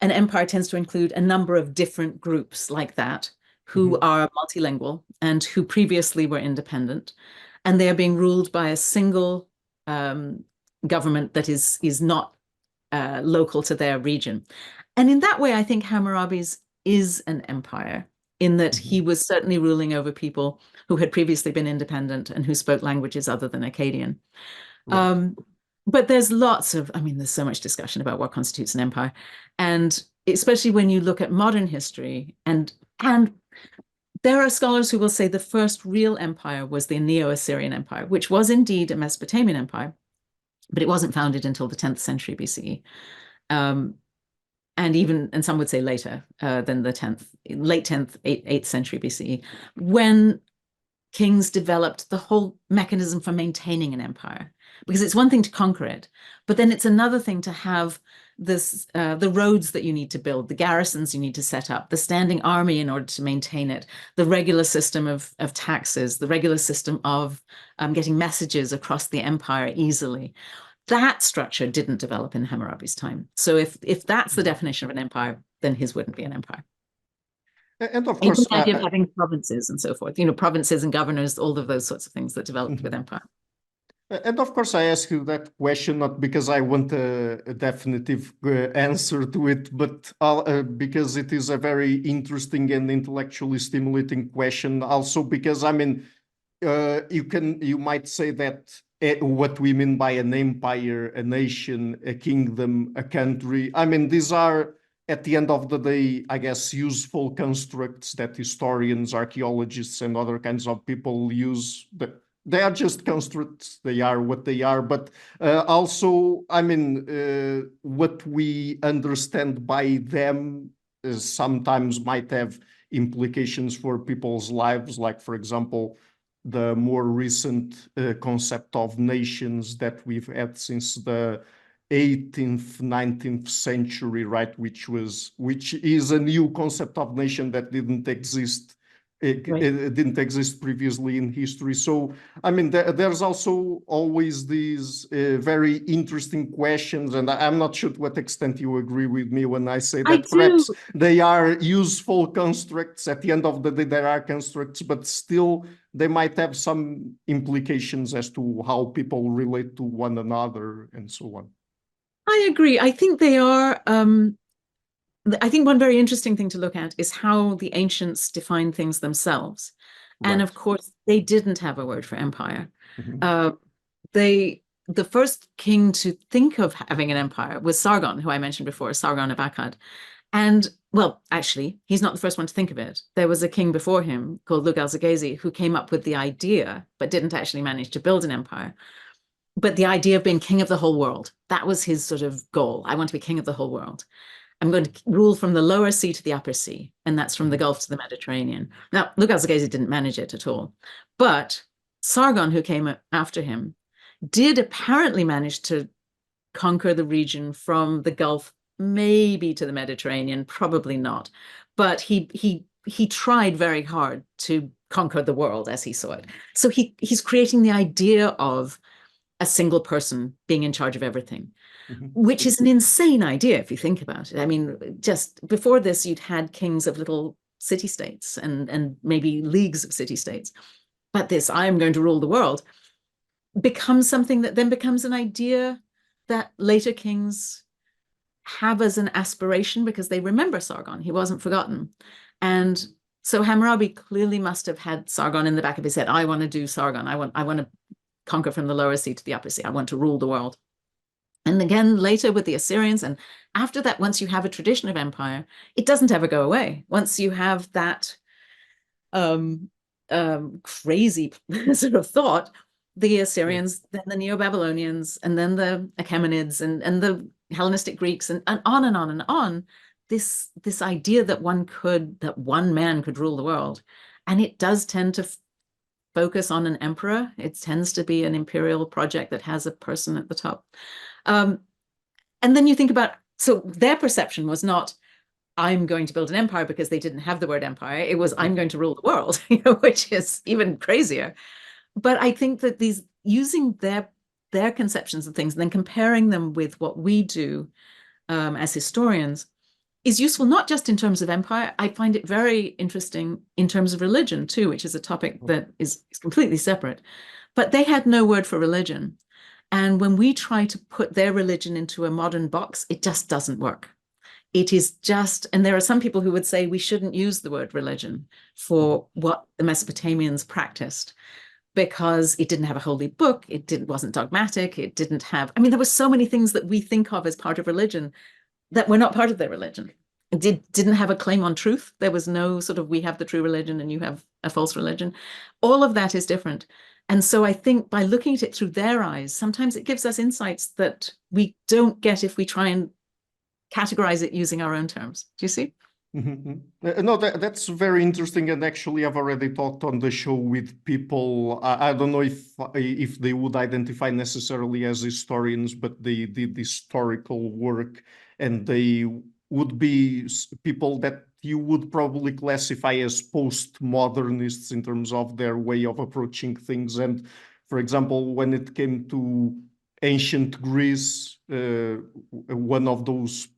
[SPEAKER 2] an empire tends to include a number of different groups like that who are multilingual and who previously were independent, and they are being ruled by a single government that is not local to their region. And in that way, I think Hammurabi's is an empire, in that he was certainly ruling over people who had previously been independent and who spoke languages other than Akkadian. Right. But there's there's so much discussion about what constitutes an empire. And especially when you look at modern history, and there are scholars who will say the first real empire was the Neo-Assyrian Empire, which was indeed a Mesopotamian empire, but it wasn't founded until the 10th century BCE. And some would say later than the 10th, late 10th, 8th century BCE, when kings developed the whole mechanism for maintaining an empire. Because it's one thing to conquer it, but then it's another thing to have this the roads that you need to build, the garrisons you need to set up, the standing army in order to maintain it, the regular system of taxes, the regular system of getting messages across the empire easily. That structure didn't develop in Hammurabi's time. So if that's the definition of an empire, then his wouldn't be an empire.
[SPEAKER 1] And of course,
[SPEAKER 2] the idea of having provinces and so forth, provinces and governors, all of those sorts of things that developed with empire.
[SPEAKER 1] And of course, I ask you that question not because I want a definitive answer to it, but because it is a very interesting and intellectually stimulating question. Also, because you might say that what we mean by an empire, a nation, a kingdom, a country. These are, at the end of the day, I guess, useful constructs that historians, archaeologists, and other kinds of people use. They are just constructs. They are what they are. But also, what we understand by them sometimes might have implications for people's lives. Like, for example, the more recent concept of nations that we've had since the 18th, 19th century, right? Which is a new concept of nation that didn't exist. It didn't exist previously in history. So, there's also always these very interesting questions, and I'm not sure to what extent you agree with me when I say that perhaps they are useful constructs. At the end of the day, there are constructs, but still they might have some implications as to how people relate to one another and so on.
[SPEAKER 2] I agree. I think they are. I think one very interesting thing to look at is how the ancients defined things themselves. Right. And of course, they didn't have a word for empire. The first king to think of having an empire was Sargon, who I mentioned before, Sargon of Akkad. And, well, actually, he's not the first one to think of it. There was a king before him called Lugal-Zaggisi who came up with the idea, but didn't actually manage to build an empire. But the idea of being king of the whole world, that was his sort of goal. I want to be king of the whole world. I'm going to rule from the lower sea to the upper sea, and that's from the Gulf to the Mediterranean. Now, Lugal-Zaggisi didn't manage it at all, but Sargon, who came after him, did apparently manage to conquer the region from the Gulf, maybe to the Mediterranean, probably not. But he tried very hard to conquer the world as he saw it. So he's creating the idea of a single person being in charge of everything. Which is an insane idea if you think about it. Just before this, you'd had kings of little city-states and maybe leagues of city-states. But this, I'm going to rule the world, becomes something that then becomes an idea that later kings have as an aspiration because they remember Sargon. He wasn't forgotten. And so Hammurabi clearly must have had Sargon in the back of his head. I want to do Sargon. I want to conquer from the lower sea to the upper sea. I want to rule the world. And again, later with the Assyrians. And after that, once you have a tradition of empire, it doesn't ever go away. Once you have that crazy sort of thought, the Assyrians, then the Neo-Babylonians, and then the Achaemenids, and the Hellenistic Greeks, and on and on and on. This idea that one man could rule the world, and it does tend to focus on an emperor. It tends to be an imperial project that has a person at the top. And then you think about, so their perception was not, I'm going to build an empire, because they didn't have the word empire. It was, I'm going to rule the world, which is even crazier. But I think that using their conceptions of things and then comparing them with what we do as historians is useful, not just in terms of empire. I find it very interesting in terms of religion too, which is a topic that is completely separate. But they had no word for religion. And when we try to put their religion into a modern box, it just doesn't work. It is just, and there are some people who would say we shouldn't use the word religion for what the Mesopotamians practiced, because it didn't have a holy book, wasn't dogmatic, it didn't have, I mean, there were so many things that we think of as part of religion that were not part of their religion. It didn't have a claim on truth. There was no sort of, we have the true religion and you have a false religion. All of that is different. And so I think by looking at it through their eyes, sometimes it gives us insights that we don't get if we try and categorize it using our own terms. Do you see?
[SPEAKER 1] No, that's very interesting. And actually, I've already talked on the show with people. I don't know if they would identify necessarily as historians, but they did historical work, and they would be people that you would probably classify as postmodernists in terms of their way of approaching things. And for example, when it came to ancient Greece, one of those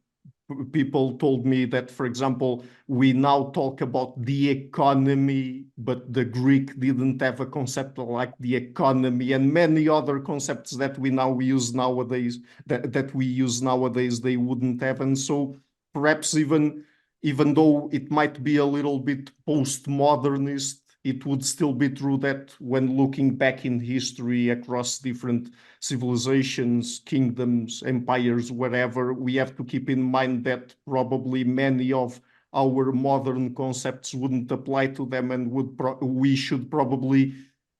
[SPEAKER 1] people told me that, for example, we now talk about the economy, but the Greek didn't have a concept like the economy, and many other concepts that we now use nowadays, that we use nowadays, they wouldn't have. And so perhaps even though it might be a little bit postmodernist, it would still be true that when looking back in history across different civilizations, kingdoms, empires, wherever, we have to keep in mind that probably many of our modern concepts wouldn't apply to them, and we should probably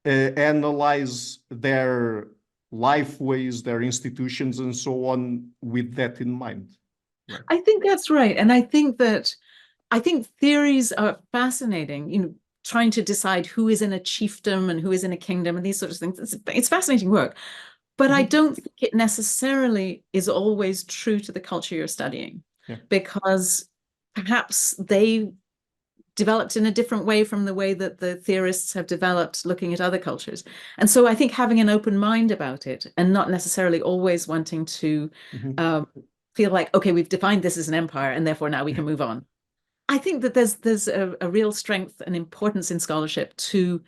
[SPEAKER 1] analyze their life ways, their institutions, and so on with that in mind.
[SPEAKER 2] Right. I think that's right. And I think theories are fascinating, trying to decide who is in a chiefdom and who is in a kingdom and these sorts of things. It's fascinating work. But I don't think it necessarily is always true to the culture you're studying, because perhaps they developed in a different way from the way that the theorists have developed looking at other cultures. And so I think having an open mind about it and not necessarily always wanting to feel like, okay, we've defined this as an empire and therefore now we can move on. I think that there's a real strength and importance in scholarship to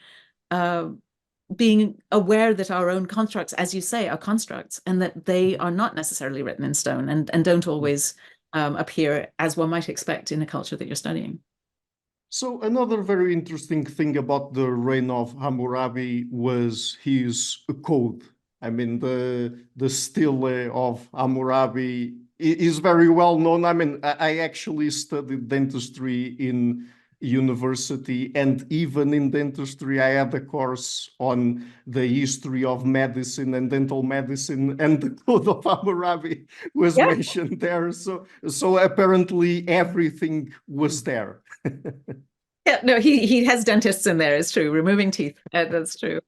[SPEAKER 2] being aware that our own constructs, as you say, are constructs, and that they are not necessarily written in stone and don't always appear as one might expect in a culture that you're studying.
[SPEAKER 1] So another very interesting thing about the reign of Hammurabi was his code. I mean, the stele of Hammurabi is very well known. I mean, I actually studied dentistry in university, and even in dentistry, I had a course on the history of medicine and dental medicine, and the Code of Hammurabi was mentioned there. So apparently everything was there.
[SPEAKER 2] Yeah, no, he has dentists in there. It's true, removing teeth. That's true.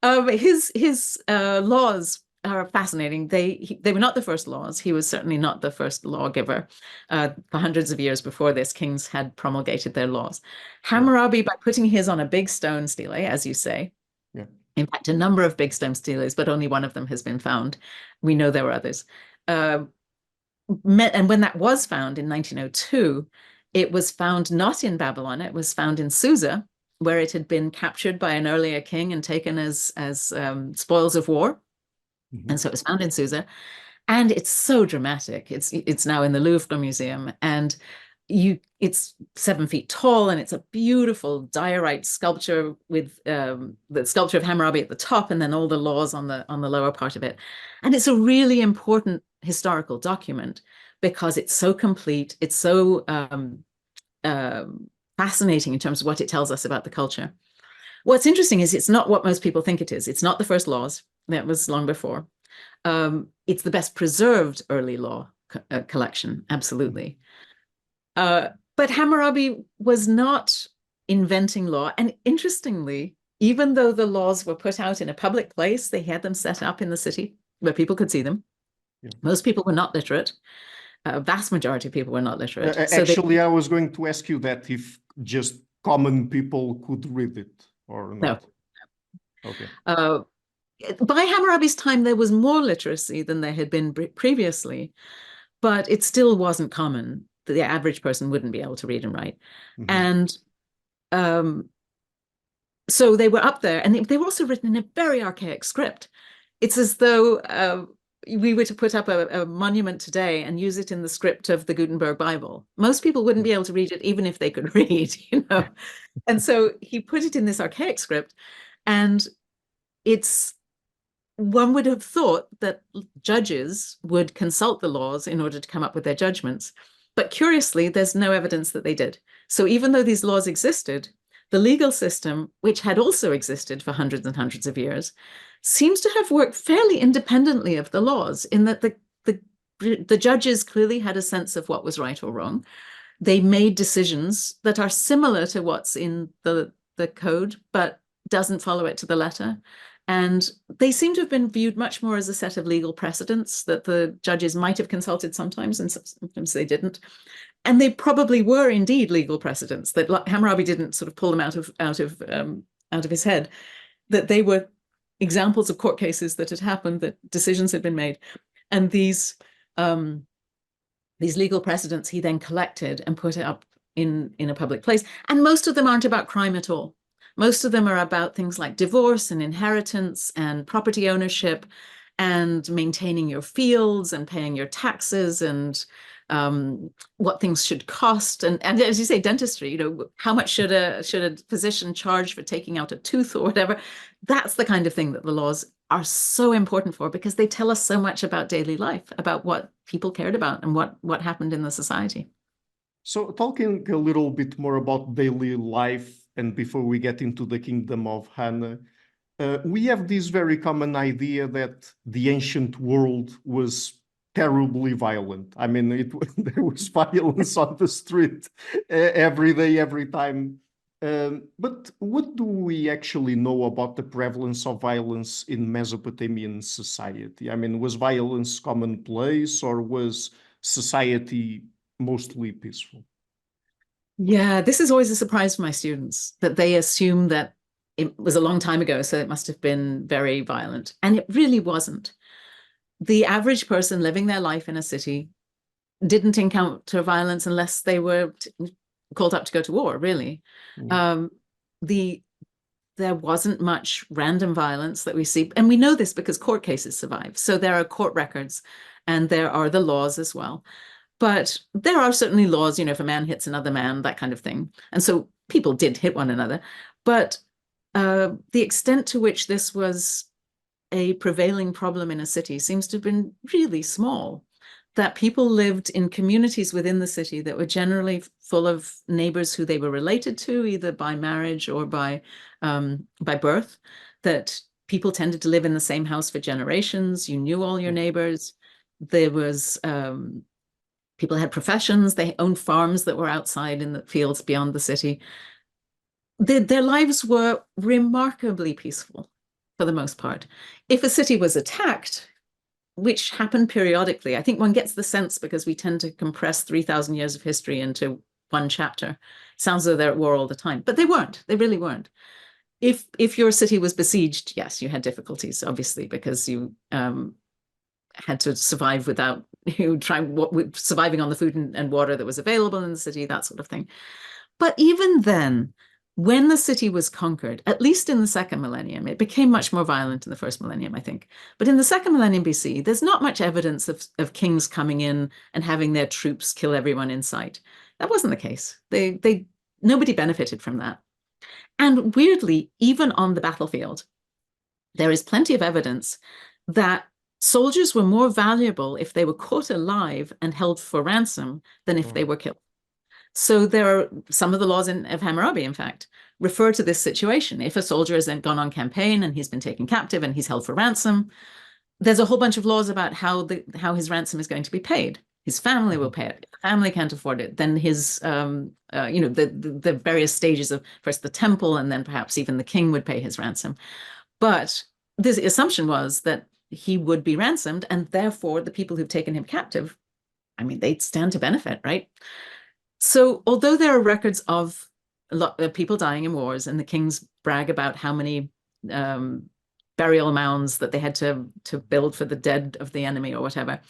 [SPEAKER 2] His laws are fascinating. They were not the first laws. He was certainly not the first lawgiver. For hundreds of years before this, kings had promulgated their laws. Hammurabi, by putting his on a big stone stele, as you say, in fact, a number of big stone steles, but only one of them has been found. We know there were others. And when that was found in 1902, it was found not in Babylon. It was found in Susa, where it had been captured by an earlier king and taken as spoils of war. And so it was found in Susa, and it's so dramatic. It's now in the Louvre Museum, and it's 7 feet tall, and it's a beautiful diorite sculpture with the sculpture of Hammurabi at the top, and then all the laws on the lower part of it. And it's a really important historical document because it's so complete, it's so fascinating in terms of what it tells us about the culture. What's interesting is it's not what most people think it is. It's not the first laws. That was long before. It's the best preserved early law collection, absolutely. But Hammurabi was not inventing law. And interestingly, even though the laws were put out in a public place, they had them set up in the city where people could see them. Yeah. Most people were not literate. A vast majority of people were not literate.
[SPEAKER 1] Actually, I was going to ask you that if just common people could read it or not.
[SPEAKER 2] No.
[SPEAKER 1] Okay.
[SPEAKER 2] By Hammurabi's time, there was more literacy than there had been previously, but it still wasn't common. The average person wouldn't be able to read and write. Mm-hmm. And so they were up there, and they were also written in a very archaic script. It's as though we were to put up a monument today and use it in the script of the Gutenberg Bible. Most people wouldn't be able to read it, even if they could read, you know. And so he put it in this archaic script, and one would have thought that judges would consult the laws in order to come up with their judgments. But curiously, there's no evidence that they did. So even though these laws existed, the legal system, which had also existed for hundreds and hundreds of years, seems to have worked fairly independently of the laws, in that the judges clearly had a sense of what was right or wrong. They made decisions that are similar to what's in the code, but doesn't follow it to the letter. And they seem to have been viewed much more as a set of legal precedents that the judges might have consulted sometimes, and sometimes they didn't. And they probably were indeed legal precedents, that Hammurabi didn't sort of pull them out of his head, that they were examples of court cases that had happened, that decisions had been made. And these legal precedents he then collected and put up in a public place. And most of them aren't about crime at all. Most of them are about things like divorce and inheritance and property ownership and maintaining your fields and paying your taxes and what things should cost. And as you say, dentistry, you know, how much should a physician charge for taking out a tooth or whatever? That's the kind of thing that the laws are so important for, because they tell us so much about daily life, about what people cared about and what happened in the society.
[SPEAKER 1] So talking a little bit more about daily life, and before we get into the Kingdom of Hana, we have this very common idea that the ancient world was terribly violent. I mean, there was violence on the street every day, every time. But what do we actually know about the prevalence of violence in Mesopotamian society? I mean, was violence commonplace, or was society mostly peaceful?
[SPEAKER 2] Yeah, this is always a surprise for my students, that they assume that it was a long time ago, so it must have been very violent. And it really wasn't. The average person living their life in a city didn't encounter violence unless they were called up to go to war, really. Mm. There wasn't much random violence that we see. And we know this because court cases survive. So there are court records, and there are the laws as well. But there are certainly laws, you know, if a man hits another man, that kind of thing. And so people did hit one another. But the extent to which this was a prevailing problem in a city seems to have been really small, that people lived in communities within the city that were generally full of neighbors who they were related to, either by marriage or by birth, that people tended to live in the same house for generations. You knew all your neighbors. There was... people had professions, they owned farms that were outside in the fields beyond the city. Their lives were remarkably peaceful for the most part. If a city was attacked, which happened periodically, I think one gets the sense, because we tend to compress 3,000 years of history into one chapter. It sounds as though they're at war all the time, but they weren't. They really weren't. If your city was besieged, yes, you had difficulties, obviously, because you had to survive without surviving on the food and water that was available in the city, that sort of thing. But even then, when the city was conquered, at least in the second millennium, it became much more violent in the first millennium, I think. But in the second millennium BC, there's not much evidence of kings coming in and having their troops kill everyone in sight. That wasn't the case. Nobody benefited from that. And weirdly, even on the battlefield, there is plenty of evidence that soldiers were more valuable if they were caught alive and held for ransom than if they were killed. So there are some of the laws of Hammurabi, in fact, refer to this situation. If a soldier has then gone on campaign and he's been taken captive and he's held for ransom, there's a whole bunch of laws about how his ransom is going to be paid. His family will pay it. If the family can't afford it, then his, the various stages of first the temple and then perhaps even the king would pay his ransom. But this assumption was that he would be ransomed, and therefore the people who've taken him captive, I mean, they'd stand to benefit, right? So although there are records of a lot of people dying in wars, and the kings brag about how many burial mounds that they had to build for the dead of the enemy or whatever,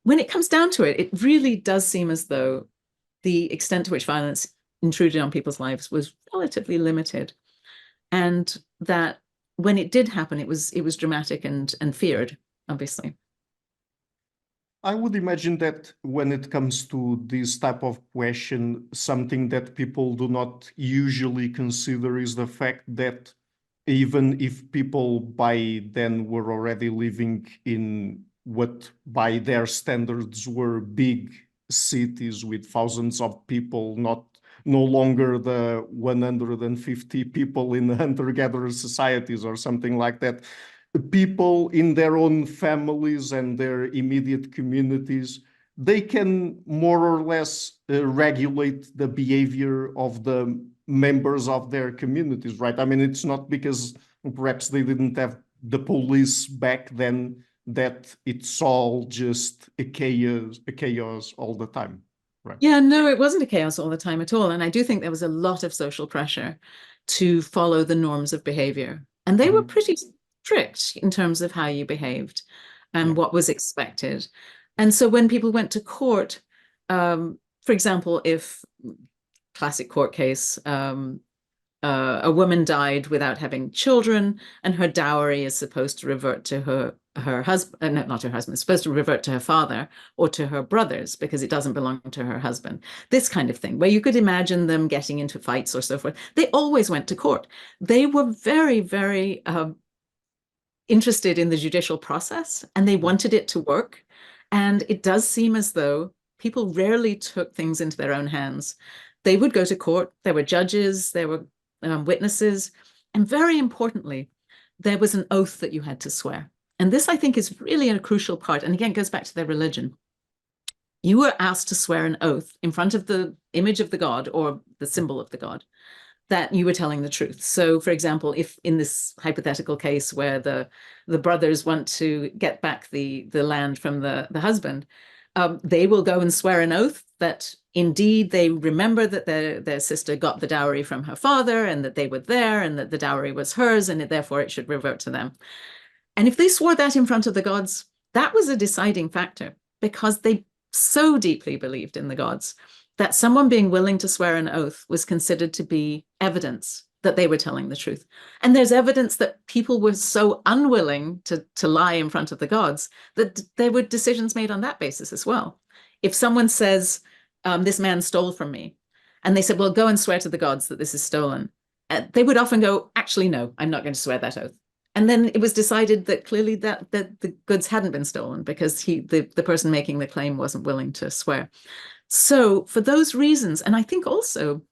[SPEAKER 2] when it comes down to it, it really does seem as though the extent to which violence intruded on people's lives was relatively limited, and that when it did happen, it was dramatic and feared, obviously.
[SPEAKER 1] I would imagine that when it comes to this type of question, something that people do not usually consider is the fact that even if people by then were already living in what by their standards were big cities with thousands of people, no longer the 150 people in hunter-gatherer societies or something like that, people in their own families and their immediate communities, they can more or less regulate the behavior of the members of their communities, right? I mean, it's not because perhaps they didn't have the police back then that it's all just a chaos all the time, right?
[SPEAKER 2] Yeah, no, it wasn't a chaos all the time at all. And I do think there was a lot of social pressure to follow the norms of behavior. And they were pretty strict in terms of how you behaved and what was expected. And so when people went to court, for example, if classic court case, a woman died without having children, and her dowry is supposed to revert to her husband, not her husband, it's supposed to revert to her father or to her brothers because it doesn't belong to her husband. This kind of thing, where you could imagine them getting into fights or so forth. They always went to court. They were very, very interested in the judicial process, and they wanted it to work. And it does seem as though people rarely took things into their own hands. They would go to court. There were judges, there were witnesses, and very importantly, there was an oath that you had to swear. And this, I think, is really a crucial part. And again, it goes back to their religion. You were asked to swear an oath in front of the image of the god or the symbol of the god that you were telling the truth. So, for example, if in this hypothetical case where the brothers want to get back the land from the husband, they will go and swear an oath that indeed they remember that their sister got the dowry from her father and that they were there and that the dowry was hers and therefore it should revert to them. And if they swore that in front of the gods, that was a deciding factor because they so deeply believed in the gods that someone being willing to swear an oath was considered to be evidence that they were telling the truth. And there's evidence that people were so unwilling to lie in front of the gods that there were decisions made on that basis as well. If someone says, this man stole from me, and they said, well, go and swear to the gods that this is stolen, they would often go, actually, no, I'm not going to swear that oath. And then it was decided that clearly that the goods hadn't been stolen because the person making the claim wasn't willing to swear. So for those reasons, and I think also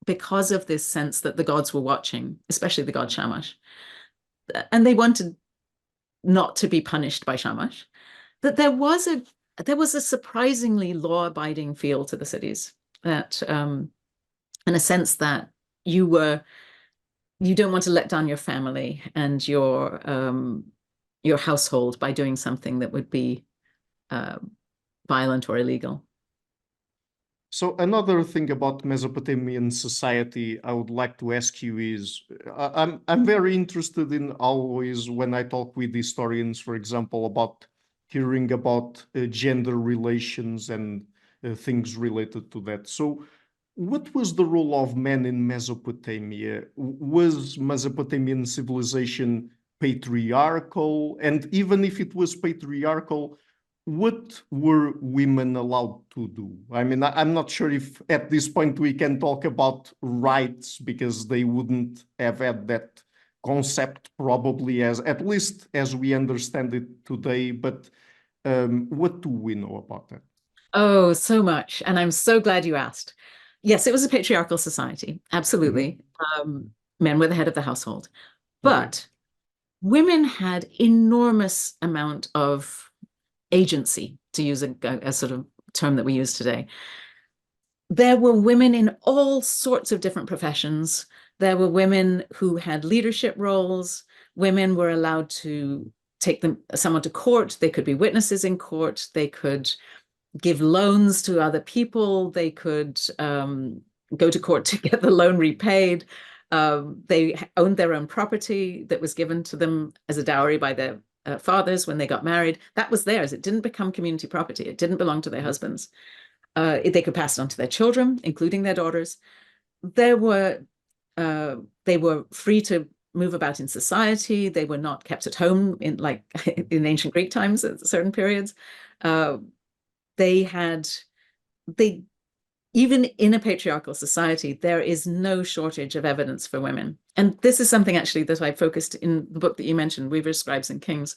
[SPEAKER 2] because of this sense that the gods were watching, especially the god Shamash, and they wanted not to be punished by Shamash, that there was a surprisingly law-abiding feel to the cities, that in a sense that you don't want to let down your family and your household by doing something that would be violent or illegal.
[SPEAKER 1] So another thing about Mesopotamian society I would like to ask you is, I'm very interested in always when I talk with historians, for example, about hearing about gender relations and things related to that. So what was the role of men in Mesopotamia? Was Mesopotamian civilization patriarchal? And even if it was patriarchal, what were women allowed to do? I mean, I'm not sure if at this point we can talk about rights, because they wouldn't have had that concept probably, as at least as we understand it today. But what do we know about that?
[SPEAKER 2] Oh, so much. And I'm so glad you asked. Yes, it was a patriarchal society. Absolutely. Men were the head of the household.
[SPEAKER 1] Okay.
[SPEAKER 2] But women had enormous amount of agency, to use a sort of term that we use today. There were women in all sorts of different professions. There were women who had leadership roles. Women were allowed to take someone to court. They could be witnesses in court. They could give loans to other people. They could go to court to get the loan repaid. They owned their own property that was given to them as a dowry by their fathers when they got married. That was theirs. It didn't become community property. It didn't belong to their husbands. They could pass it on to their children, including their daughters. They were free to move about in society. They were not kept at home in ancient Greek times at certain periods. Even in a patriarchal society, there is no shortage of evidence for women. And this is something actually that I focused in the book that you mentioned, Weavers, Scribes, and Kings.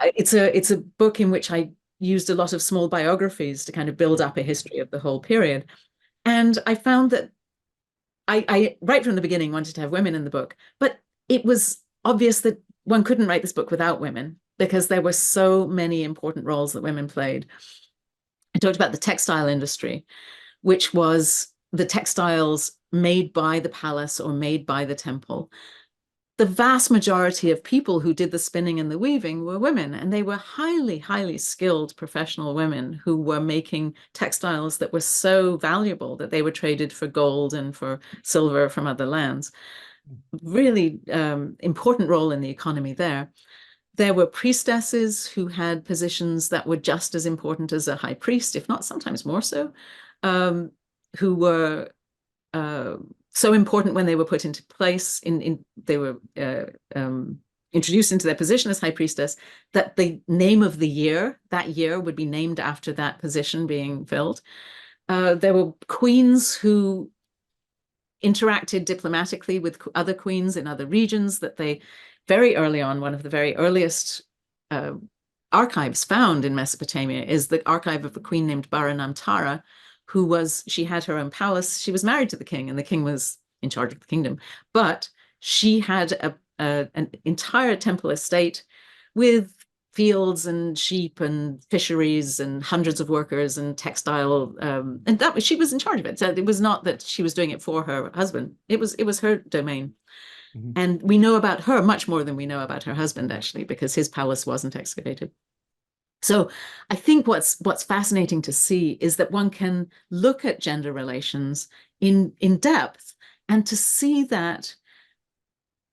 [SPEAKER 2] It's a book in which I used a lot of small biographies to kind of build up a history of the whole period. And I found that I right from the beginning wanted to have women in the book, but it was obvious that one couldn't write this book without women, because there were so many important roles that women played. I talked about the textile industry, which was the textiles made by the palace or made by the temple. The vast majority of people who did the spinning and the weaving were women, and they were highly, highly skilled professional women who were making textiles that were so valuable that they were traded for gold and for silver from other lands. Really important role in the economy there. There were priestesses who had positions that were just as important as a high priest, if not sometimes more so, who were so important when they were put into place. They were introduced into their position as high priestess, that the name of the year, that year, would be named after that position being filled. There were queens who interacted diplomatically with other queens in other regions, that they very early on, one of the very earliest archives found in Mesopotamia is the archive of a queen named Baranamtara, she had her own palace. She was married to the king, and the king was in charge of the kingdom, but she had an entire temple estate with fields and sheep and fisheries and hundreds of workers and textile, and she was in charge of it. So it was not that she was doing it for her husband. It was her domain. And we know about her much more than we know about her husband, actually, because his palace wasn't excavated. So I think what's fascinating to see is that one can look at gender relations in depth, and to see that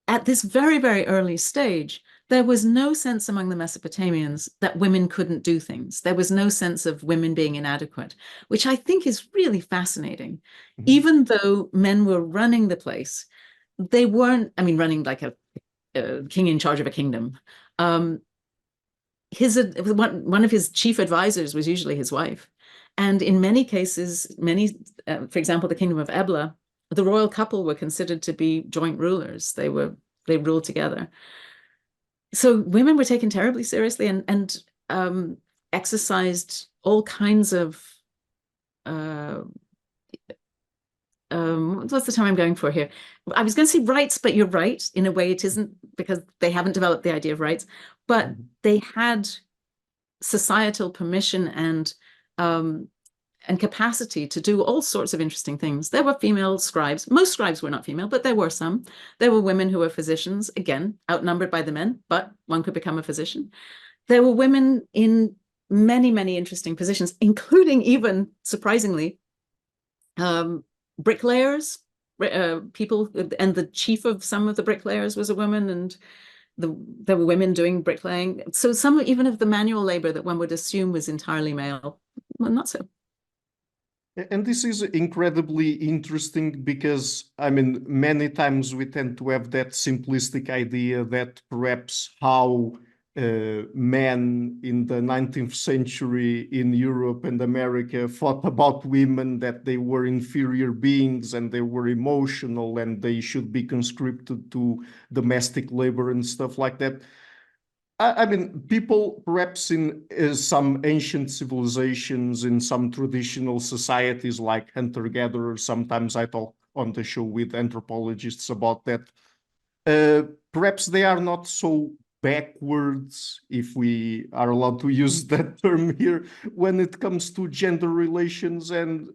[SPEAKER 2] at this very, very early stage, there was no sense among the Mesopotamians that women couldn't do things. There was no sense of women being inadequate, which I think is really fascinating. Even though men were running the place, they weren't, running like a king in charge of a kingdom. One of his chief advisors was usually his wife. And in many cases, for example, the Kingdom of Ebla, the royal couple were considered to be joint rulers. They ruled together. So women were taken terribly seriously and exercised all kinds of what's the term I'm going for here? I was going to say rights, but you're right. In a way, it isn't, because they haven't developed the idea of rights, but they had societal permission and capacity to do all sorts of interesting things. There were female scribes. Most scribes were not female, but there were some. There were women who were physicians, again, outnumbered by the men, but one could become a physician. There were women in many, many interesting positions, including even, surprisingly, bricklayers, people, and the chief of some of the bricklayers was a woman, and there were women doing bricklaying. So some even of the manual labor that one would assume was entirely male, well, not so.
[SPEAKER 1] And this is incredibly interesting because, many times we tend to have that simplistic idea that perhaps how men in the 19th century in Europe and America thought about women that they were inferior beings and they were emotional and they should be conscripted to domestic labor and stuff like that. I mean, people perhaps in some ancient civilizations, in some traditional societies like hunter-gatherers, sometimes I talk on the show with anthropologists about that. Perhaps they are not so backwards, if we are allowed to use that term here, when it comes to gender relations, and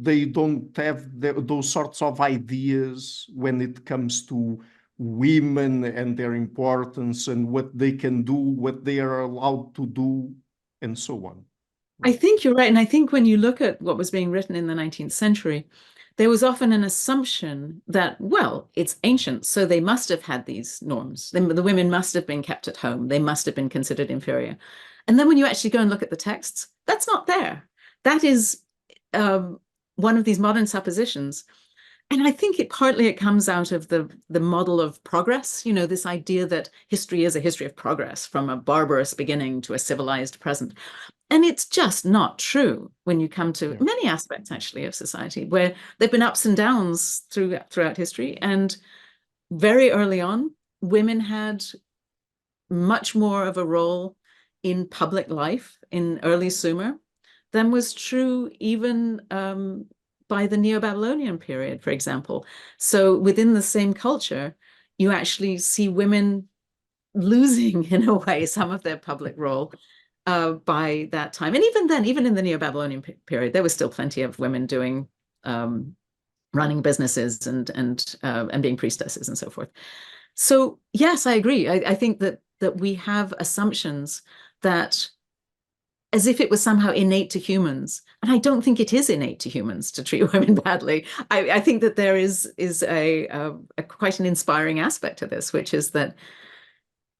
[SPEAKER 1] they don't have those sorts of ideas when it comes to women and their importance and what they can do, what they are allowed to do, and so on.
[SPEAKER 2] I think you're right. And I think when you look at what was being written in the 19th century, there was often an assumption that, well, it's ancient, so they must have had these norms. The women must have been kept at home. They must have been considered inferior. And then when you actually go and look at the texts, that's not there. That is one of these modern suppositions. And I think it comes out of the model of progress, you know, this idea that history is a history of progress from a barbarous beginning to a civilized present. And it's just not true when you come to many aspects, actually, of society, where there've been ups and downs throughout history. And very early on, women had much more of a role in public life in early Sumer than was true even by the Neo-Babylonian period, for example. So within the same culture, you actually see women losing, in a way, some of their public role by that time. And even then, even in the Neo-Babylonian period, there was still plenty of women doing running businesses and being priestesses and so forth. So yes, I agree. I think that we have assumptions that as if it was somehow innate to humans. And I don't think it is innate to humans to treat women badly. I think that there is a quite an inspiring aspect to this, which is that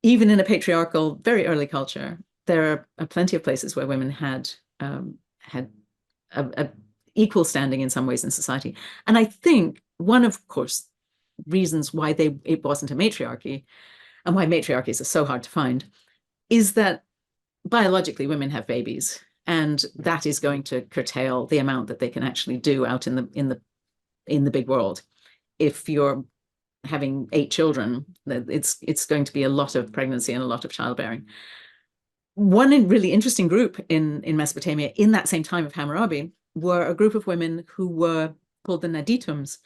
[SPEAKER 2] even in a patriarchal, very early culture, there are plenty of places where women had a equal standing in some ways in society. And I think one of course reasons why it wasn't a matriarchy and why matriarchies are so hard to find is that biologically women have babies, and that is going to curtail the amount that they can actually do out in the big world. If you're having 8 children, it's going to be a lot of pregnancy and a lot of childbearing. One really interesting group in Mesopotamia in that same time of Hammurabi were a group of women who were called the Naditums,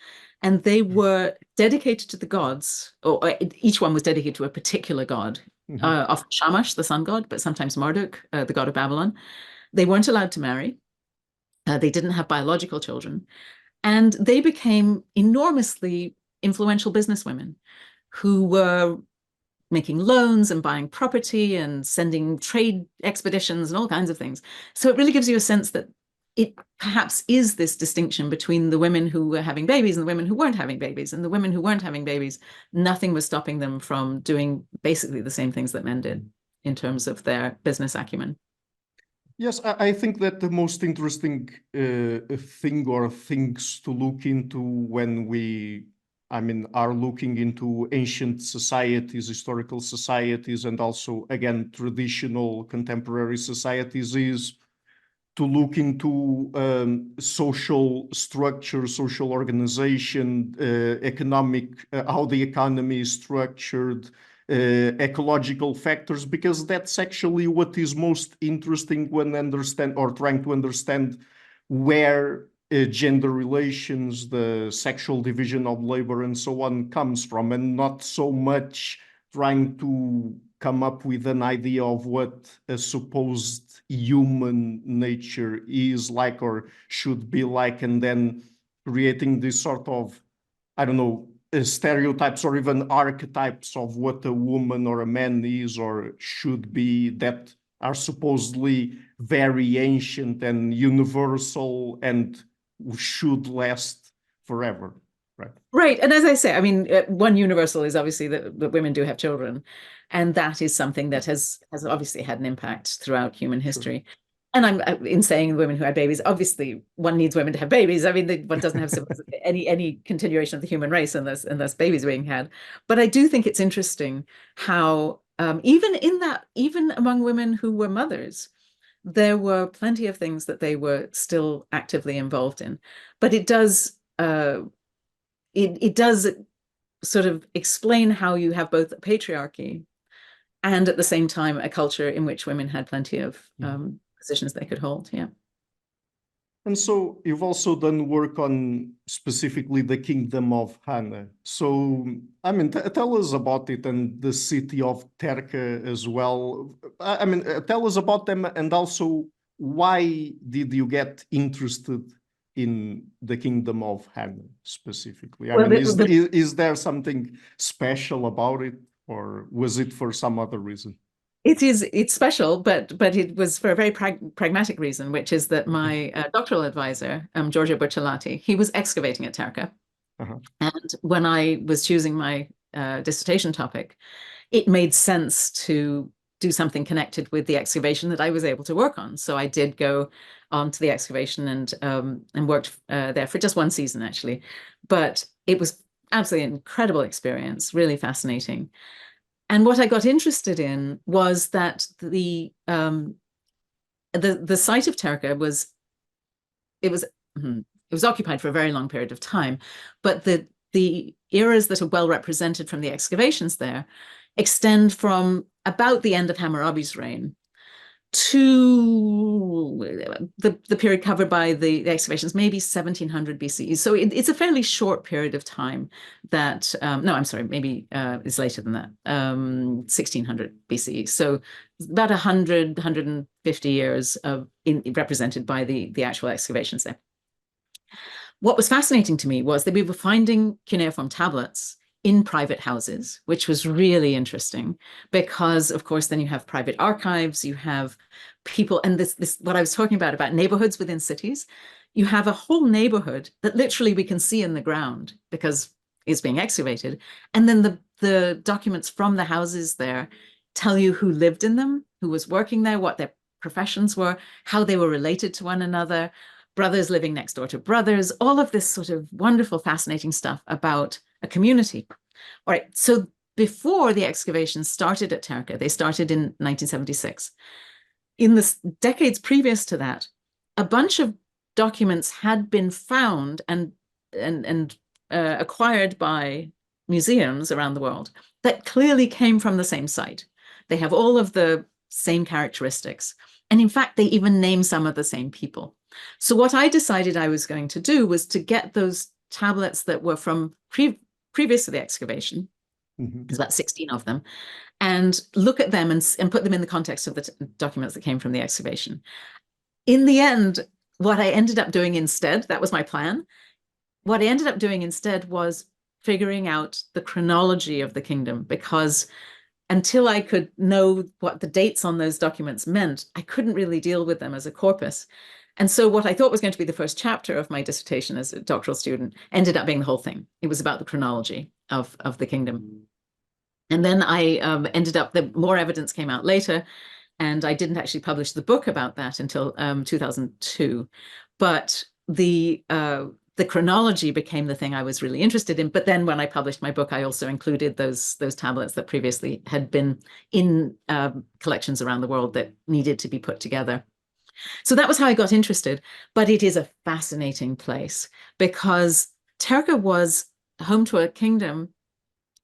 [SPEAKER 2] and they were dedicated to the gods, or each one was dedicated to a particular god. Often Shamash, the sun god, but sometimes Marduk, the god of Babylon. They weren't allowed to marry. They didn't have biological children. And they became enormously influential businesswomen who were making loans and buying property and sending trade expeditions and all kinds of things. So it really gives you a sense that it perhaps is this distinction between the women who were having babies and the women who weren't having babies. And the women who weren't having babies, nothing was stopping them from doing basically the same things that men did in terms of their business acumen.
[SPEAKER 1] Yes, I think that the most interesting thing or things to look into when we, are looking into ancient societies, historical societies, and also, again, traditional contemporary societies is to look into social structure, social organization, economic, how the economy is structured, ecological factors, because that's actually what is most interesting when trying to understand where gender relations, the sexual division of labor and so on comes from, and not so much trying to come up with an idea of what a supposed human nature is like or should be like, and then creating this sort of, stereotypes or even archetypes of what a woman or a man is or should be that are supposedly very ancient and universal and should last forever.
[SPEAKER 2] Right. And as I say, one universal is obviously that women do have children. And that is something that has obviously had an impact throughout human history. Sure. And I'm in saying women who had babies, obviously one needs women to have babies. One doesn't have any continuation of the human race unless babies being had. But I do think it's interesting how even among women who were mothers, there were plenty of things that they were still actively involved in. But it does sort of explain how you have both a patriarchy and at the same time a culture in which women had plenty of positions they could hold. Yeah.
[SPEAKER 1] And so you've also done work on specifically the Kingdom of Hana. So, I mean, tell us about it and the city of Terca as well. I mean, tell us about them, and also why did you get interested in the Kingdom of Hana specifically? I mean, is there something special about it, or was it for some other reason?
[SPEAKER 2] It's special, but it was for a very pragmatic reason, which is that my doctoral advisor, Giorgio Buccellati, he was excavating at Terca. And when I was choosing my dissertation topic, it made sense to do something connected with the excavation that I was able to work on. So I did go on to the excavation and worked there for just one season, actually. But it was absolutely an incredible experience, really fascinating. And what I got interested in was that the site of Terca was occupied for a very long period of time, but the eras that are well represented from the excavations there extend from about the end of Hammurabi's reign to the period covered by the excavations, maybe 1700 BCE. So it's a fairly short period of time that, no, I'm sorry, maybe it's later than that, 1600 BCE. So about 100, 150 years represented by the actual excavations there. What was fascinating to me was that we were finding cuneiform tablets in private houses, which was really interesting because, of course, then you have private archives, you have people, and this what I was talking about neighborhoods within cities. You have a whole neighborhood that literally we can see in the ground because it's being excavated. And then the documents from the houses there tell you who lived in them, who was working there, what their professions were, how they were related to one another, brothers living next door to brothers, all of this sort of wonderful, fascinating stuff about a community. All right, so before the excavations started at Terca, they started in 1976. In the decades previous to that, a bunch of documents had been found and acquired by museums around the world that clearly came from the same site. They have all of the same characteristics. And in fact, they even name some of the same people. So what I decided I was going to do was to get those tablets that were from previous to the excavation, there's about 16 of them, and look at them and put them in the context of the documents that came from the excavation. In the end, what I ended up doing instead, that was my plan, what I ended up doing instead was figuring out the chronology of the kingdom, because until I could know what the dates on those documents meant, I couldn't really deal with them as a corpus. And so what I thought was going to be the first chapter of my dissertation as a doctoral student ended up being the whole thing. It was about the chronology of the kingdom. And then I ended up, more evidence came out later, and I didn't actually publish the book about that until 2002. But the chronology became the thing I was really interested in. But then when I published my book, I also included those tablets that previously had been in collections around the world that needed to be put together. So that was how I got interested. But it is a fascinating place because Terca was home to a kingdom.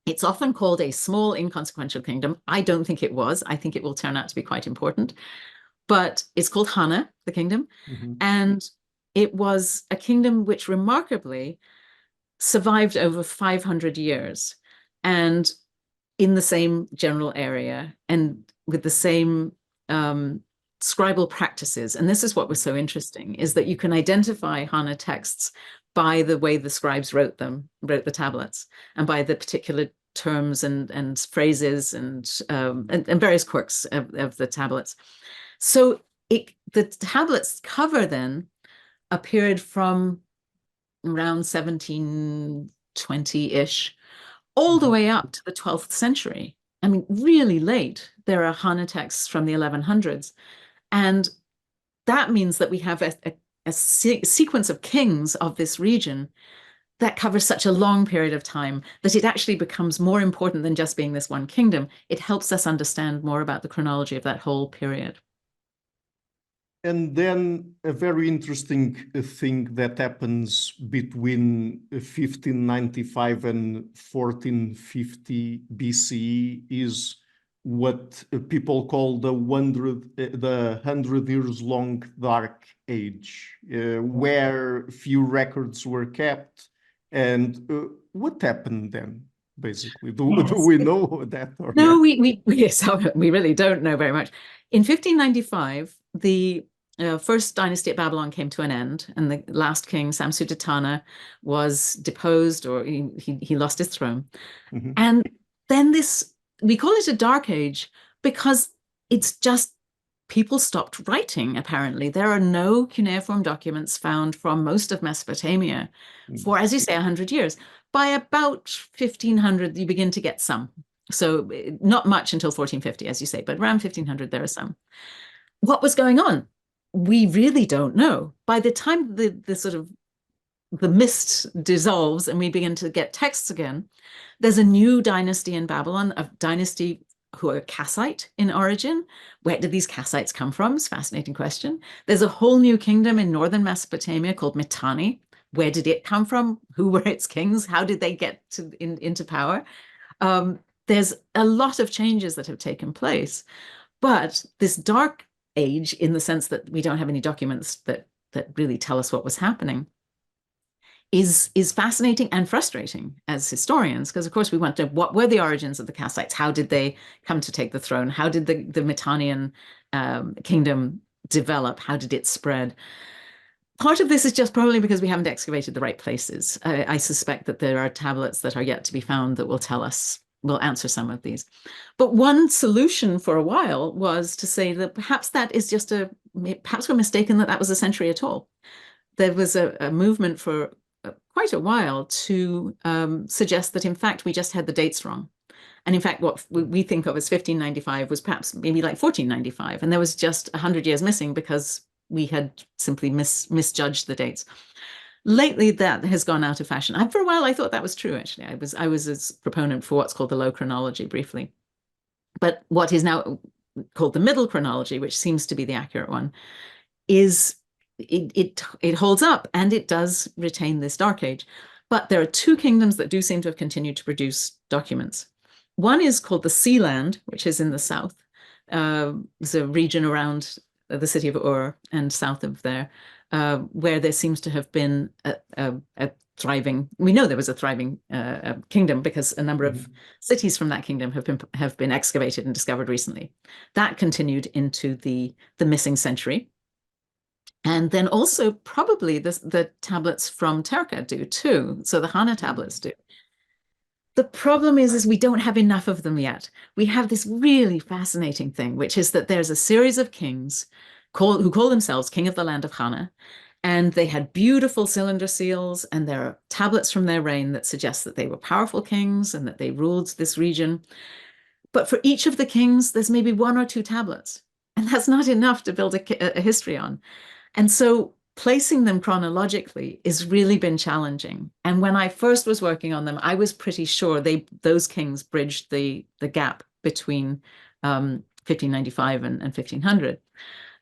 [SPEAKER 2] It's often called a small, inconsequential kingdom. I don't think it was. I think it will turn out to be quite important. But it's called Hana, the kingdom. And it was a kingdom which remarkably survived over 500 years and in the same general area and with the same scribal practices. And this is what was so interesting, is that you can identify Hana texts by the way the scribes wrote the tablets, and by the particular terms and phrases and various quirks of the tablets. So the tablets cover then a period from around 1720-ish all the way up to the 12th century. I mean, really late. There are Hana texts from the 1100s. And that means that we have a sequence of kings of this region that covers such a long period of time that it actually becomes more important than just being this one kingdom. It helps us understand more about the chronology of that whole period.
[SPEAKER 1] And then a very interesting thing that happens between 1595 and 1450 BCE is what people call the 100 years long Dark Age, where few records were kept. And what happened then, basically? Do we know that or
[SPEAKER 2] no,
[SPEAKER 1] not?
[SPEAKER 2] we really don't know very much. In 1595, the first dynasty at Babylon came to an end, and the last king, Samsu-Ditana, was deposed, or he lost his throne.
[SPEAKER 1] Mm-hmm.
[SPEAKER 2] And then we call it a Dark Age because it's just people stopped writing, apparently. There are no cuneiform documents found from most of Mesopotamia for, as you say, 100 years. By about 1500, you begin to get some. So not much until 1450, as you say, but around 1500, there are some. What was going on? We really don't know. By the time the sort of the mist dissolves and we begin to get texts again, there's a new dynasty in Babylon, a dynasty who are Kassite in origin. Where did these Kassites come from? It's a fascinating question. There's a whole new kingdom in northern Mesopotamia called Mitanni. Where did it come from? Who were its kings? How did they get into power? There's a lot of changes that have taken place. But this Dark Age, in the sense that we don't have any documents that really tell us what was happening, is fascinating and frustrating as historians, because of course we want to, what were the origins of the Kassites? How did they come to take the throne? How did the Mitannian kingdom develop? How did it spread? Part of this is just probably because we haven't excavated the right places. I suspect that there are tablets that are yet to be found that will answer some of these. But one solution for a while was to say that perhaps that is just perhaps we're mistaken that was a century at all. There was a movement for quite a while to suggest that in fact we just had the dates wrong. And in fact, what we think of as 1595 was perhaps maybe like 1495. And there was just 100 years missing because we had simply misjudged the dates. Lately, that has gone out of fashion. For a while, I thought that was true, actually. I was a proponent for what's called the low chronology briefly. But what is now called the middle chronology, which seems to be the accurate one, is it holds up and it does retain this Dark Age. But there are two kingdoms that do seem to have continued to produce documents. One is called the Sea Land, which is in the south. It's a region around the city of Ur and south of there, where there seems to have been a thriving, we know there was a thriving kingdom because a number of cities from that kingdom have been excavated and discovered recently. That continued into the missing century. And then also probably the tablets from Terka do too. So the Hana tablets do. The problem is we don't have enough of them yet. We have this really fascinating thing, which is that there's a series of kings who call themselves King of the Land of Hana, and they had beautiful cylinder seals, and there are tablets from their reign that suggest that they were powerful kings and that they ruled this region. But for each of the kings, there's maybe one or two tablets, and that's not enough to build a history on. And so placing them chronologically has really been challenging. And when I first was working on them, I was pretty sure those kings bridged the gap between 1595 and 1500,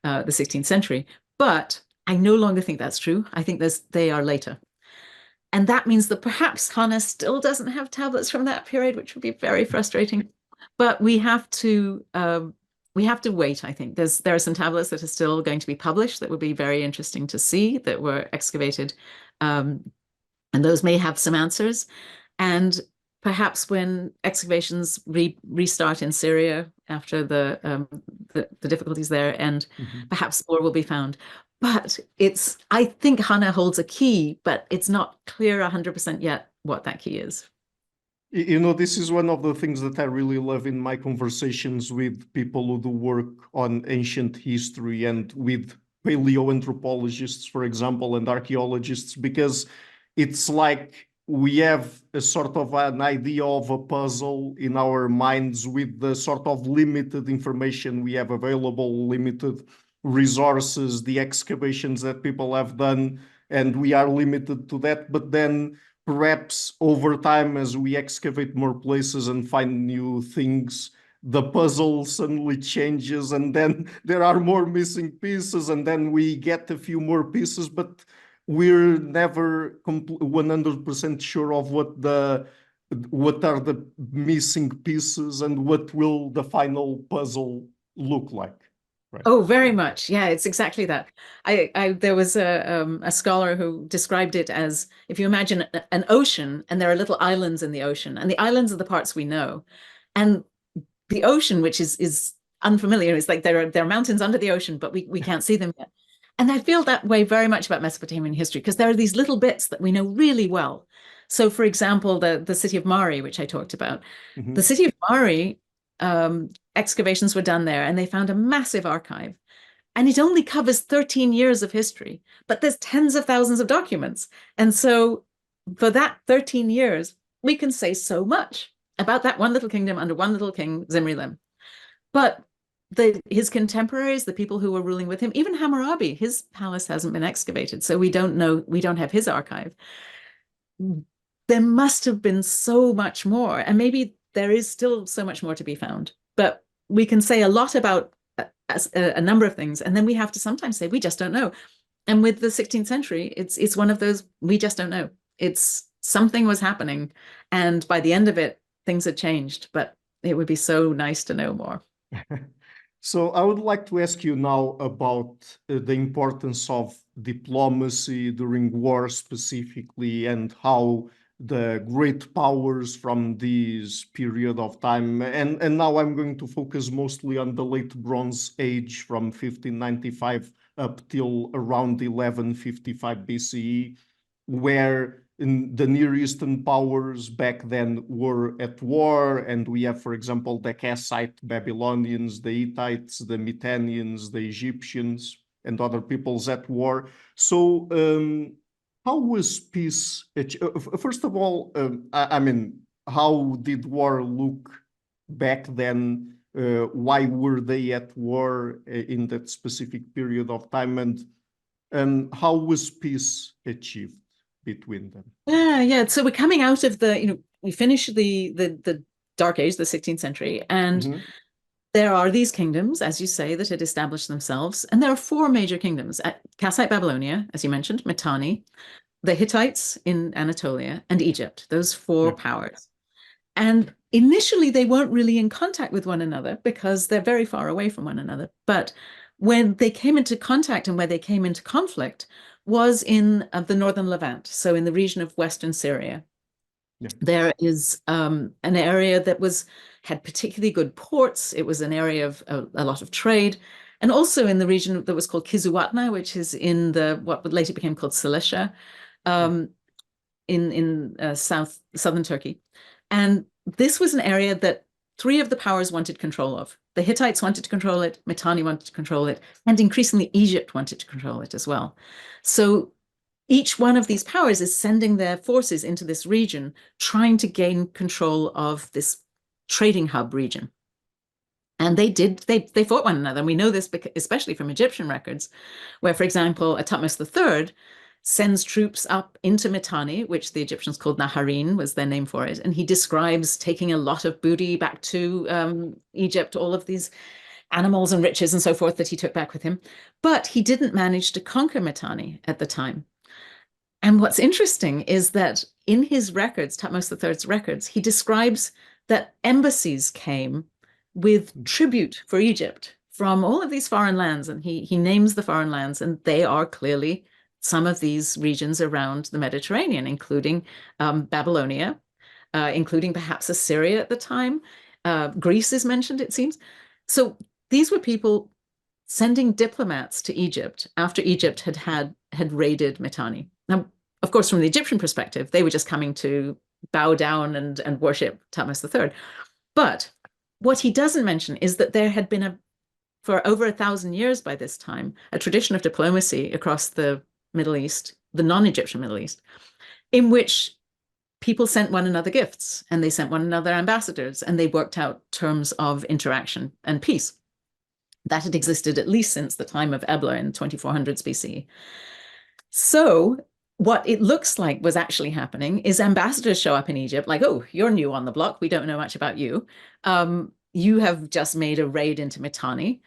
[SPEAKER 2] the 16th century. But I no longer think that's true. I think they are later. And that means that perhaps Hana still doesn't have tablets from that period, which would be very frustrating. But we have to wait, I think. There are some tablets that are still going to be published that would be very interesting to see, that were excavated. And those may have some answers. And perhaps when excavations restart in Syria after the difficulties there, and perhaps more will be found. But I think Hana holds a key, but it's not clear 100% yet what that key is.
[SPEAKER 1] You know, this is one of the things that I really love in my conversations with people who do work on ancient history and with paleoanthropologists, for example, and archaeologists, because it's like we have a sort of an idea of a puzzle in our minds with the sort of limited information we have available, limited resources, the excavations that people have done, and we are limited to that. But then perhaps over time, as we excavate more places and find new things, the puzzle suddenly changes, and then there are more missing pieces, and then we get a few more pieces, but we're never 100% sure of what are the missing pieces and what will the final puzzle look like. Right.
[SPEAKER 2] Oh, very much. Yeah, it's exactly that. There was a scholar who described it as, if you imagine an ocean and there are little islands in the ocean, and the islands are the parts we know, and the ocean, which is unfamiliar, is like there are mountains under the ocean, but we can't see them yet. And I feel that way very much about Mesopotamian history, because there are these little bits that we know really well. So, for example, the city of Mari, which I talked about, the city of Mari, excavations were done there, and they found a massive archive. And it only covers 13 years of history, but there's tens of thousands of documents. And so for that 13 years, we can say so much about that one little kingdom under one little king, Zimri-Lim. But his contemporaries, the people who were ruling with him, even Hammurabi, his palace hasn't been excavated. So we don't know, we don't have his archive. There must have been so much more, and maybe there is still so much more to be found. But we can say a lot about a number of things, and then we have to sometimes say we just don't know. And with the 16th century, it's one of those, we just don't know. It's something was happening, and by the end of it, things had changed, but it would be so nice to know more.
[SPEAKER 1] So I would like to ask you now about the importance of diplomacy during war specifically, and how the great powers from this period of time, and now I'm going to focus mostly on the late Bronze Age from 1595 up till around 1155 BCE, where the Near Eastern powers back then were at war, and we have, for example, the Kassite Babylonians, the Hittites, the Mitannians, the Egyptians, and other peoples at war. So how was peace? First of all, I mean, how did war look back then? Why were they at war in that specific period of time? And how was peace achieved between them?
[SPEAKER 2] Yeah. So we're coming out of we finished the Dark Age, the 16th century, and there are these kingdoms, as you say, that had established themselves. And there are four major kingdoms: Kassite Babylonia, as you mentioned, Mitanni, the Hittites in Anatolia, and Egypt, those four powers. And initially, they weren't really in contact with one another because they're very far away from one another. But when they came into contact and where they came into conflict was in the northern Levant, so in the region of Western Syria. There is an area that had particularly good ports. It was an area of a lot of trade. And also in the region that was called Kizzuwatna, which is in what later became called Cilicia, in southern Turkey. And this was an area that three of the powers wanted control of. The Hittites wanted to control it, Mitanni wanted to control it, and increasingly Egypt wanted to control it as well. So each one of these powers is sending their forces into this region, trying to gain control of this trading hub region. And they fought one another. And we know this especially from Egyptian records, where, for example, Thutmose III sends troops up into Mitanni, which the Egyptians called Naharin, was their name for it. And he describes taking a lot of booty back to Egypt, all of these animals and riches and so forth that he took back with him. But he didn't manage to conquer Mitanni at the time. And what's interesting is that in his records, Thutmose III's records, he describes that embassies came with tribute for Egypt from all of these foreign lands. And he names the foreign lands, and they are clearly some of these regions around the Mediterranean, including Babylonia, including perhaps Assyria at the time. Greece is mentioned, it seems. So these were people sending diplomats to Egypt after Egypt had raided Mitanni. Now, of course, from the Egyptian perspective, they were just coming to bow down and worship Thutmose III. But what he doesn't mention is that there had been for over 1,000 years by this time, a tradition of diplomacy across the Middle East, the non-Egyptian Middle East, in which people sent one another gifts, and they sent one another ambassadors, and they worked out terms of interaction and peace. That had existed at least since the time of Ebla in 2400s BC. So what it looks like was actually happening is ambassadors show up in Egypt like, oh, you're new on the block. We don't know much about you. You have just made a raid into Mitanni.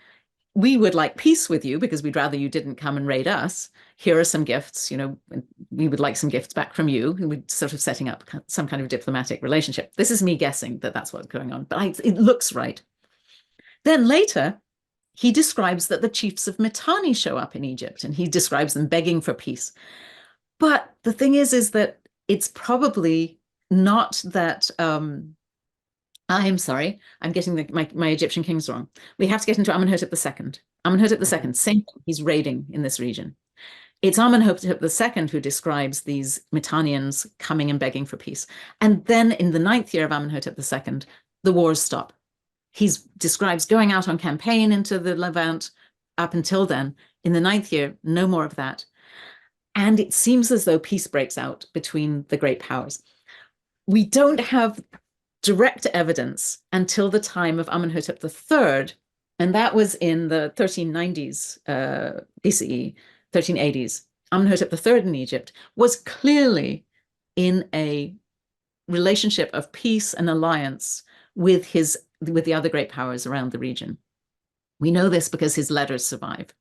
[SPEAKER 2] We would like peace with you because we'd rather you didn't come and raid us. Here are some gifts. We would like some gifts back from you. We're sort of setting up some kind of diplomatic relationship. This is me guessing that that's what's going on, but it looks right. Then later, he describes that the chiefs of Mitanni show up in Egypt, and he describes them begging for peace. But the thing is that it's probably not that. I'm sorry, I'm getting my Egyptian kings wrong. We have to get into Amenhotep II. Amenhotep II, same thing, he's raiding in this region. It's Amenhotep II who describes these Mitannians coming and begging for peace. And then in the 9th year of Amenhotep II, the wars stop. He describes going out on campaign into the Levant up until then. In the 9th year, no more of that. And it seems as though peace breaks out between the great powers. We don't have direct evidence until the time of Amenhotep III, and that was in the 1390s BCE, 1380s. Amenhotep III in Egypt was clearly in a relationship of peace and alliance with the other great powers around the region. We know this because his letters survive,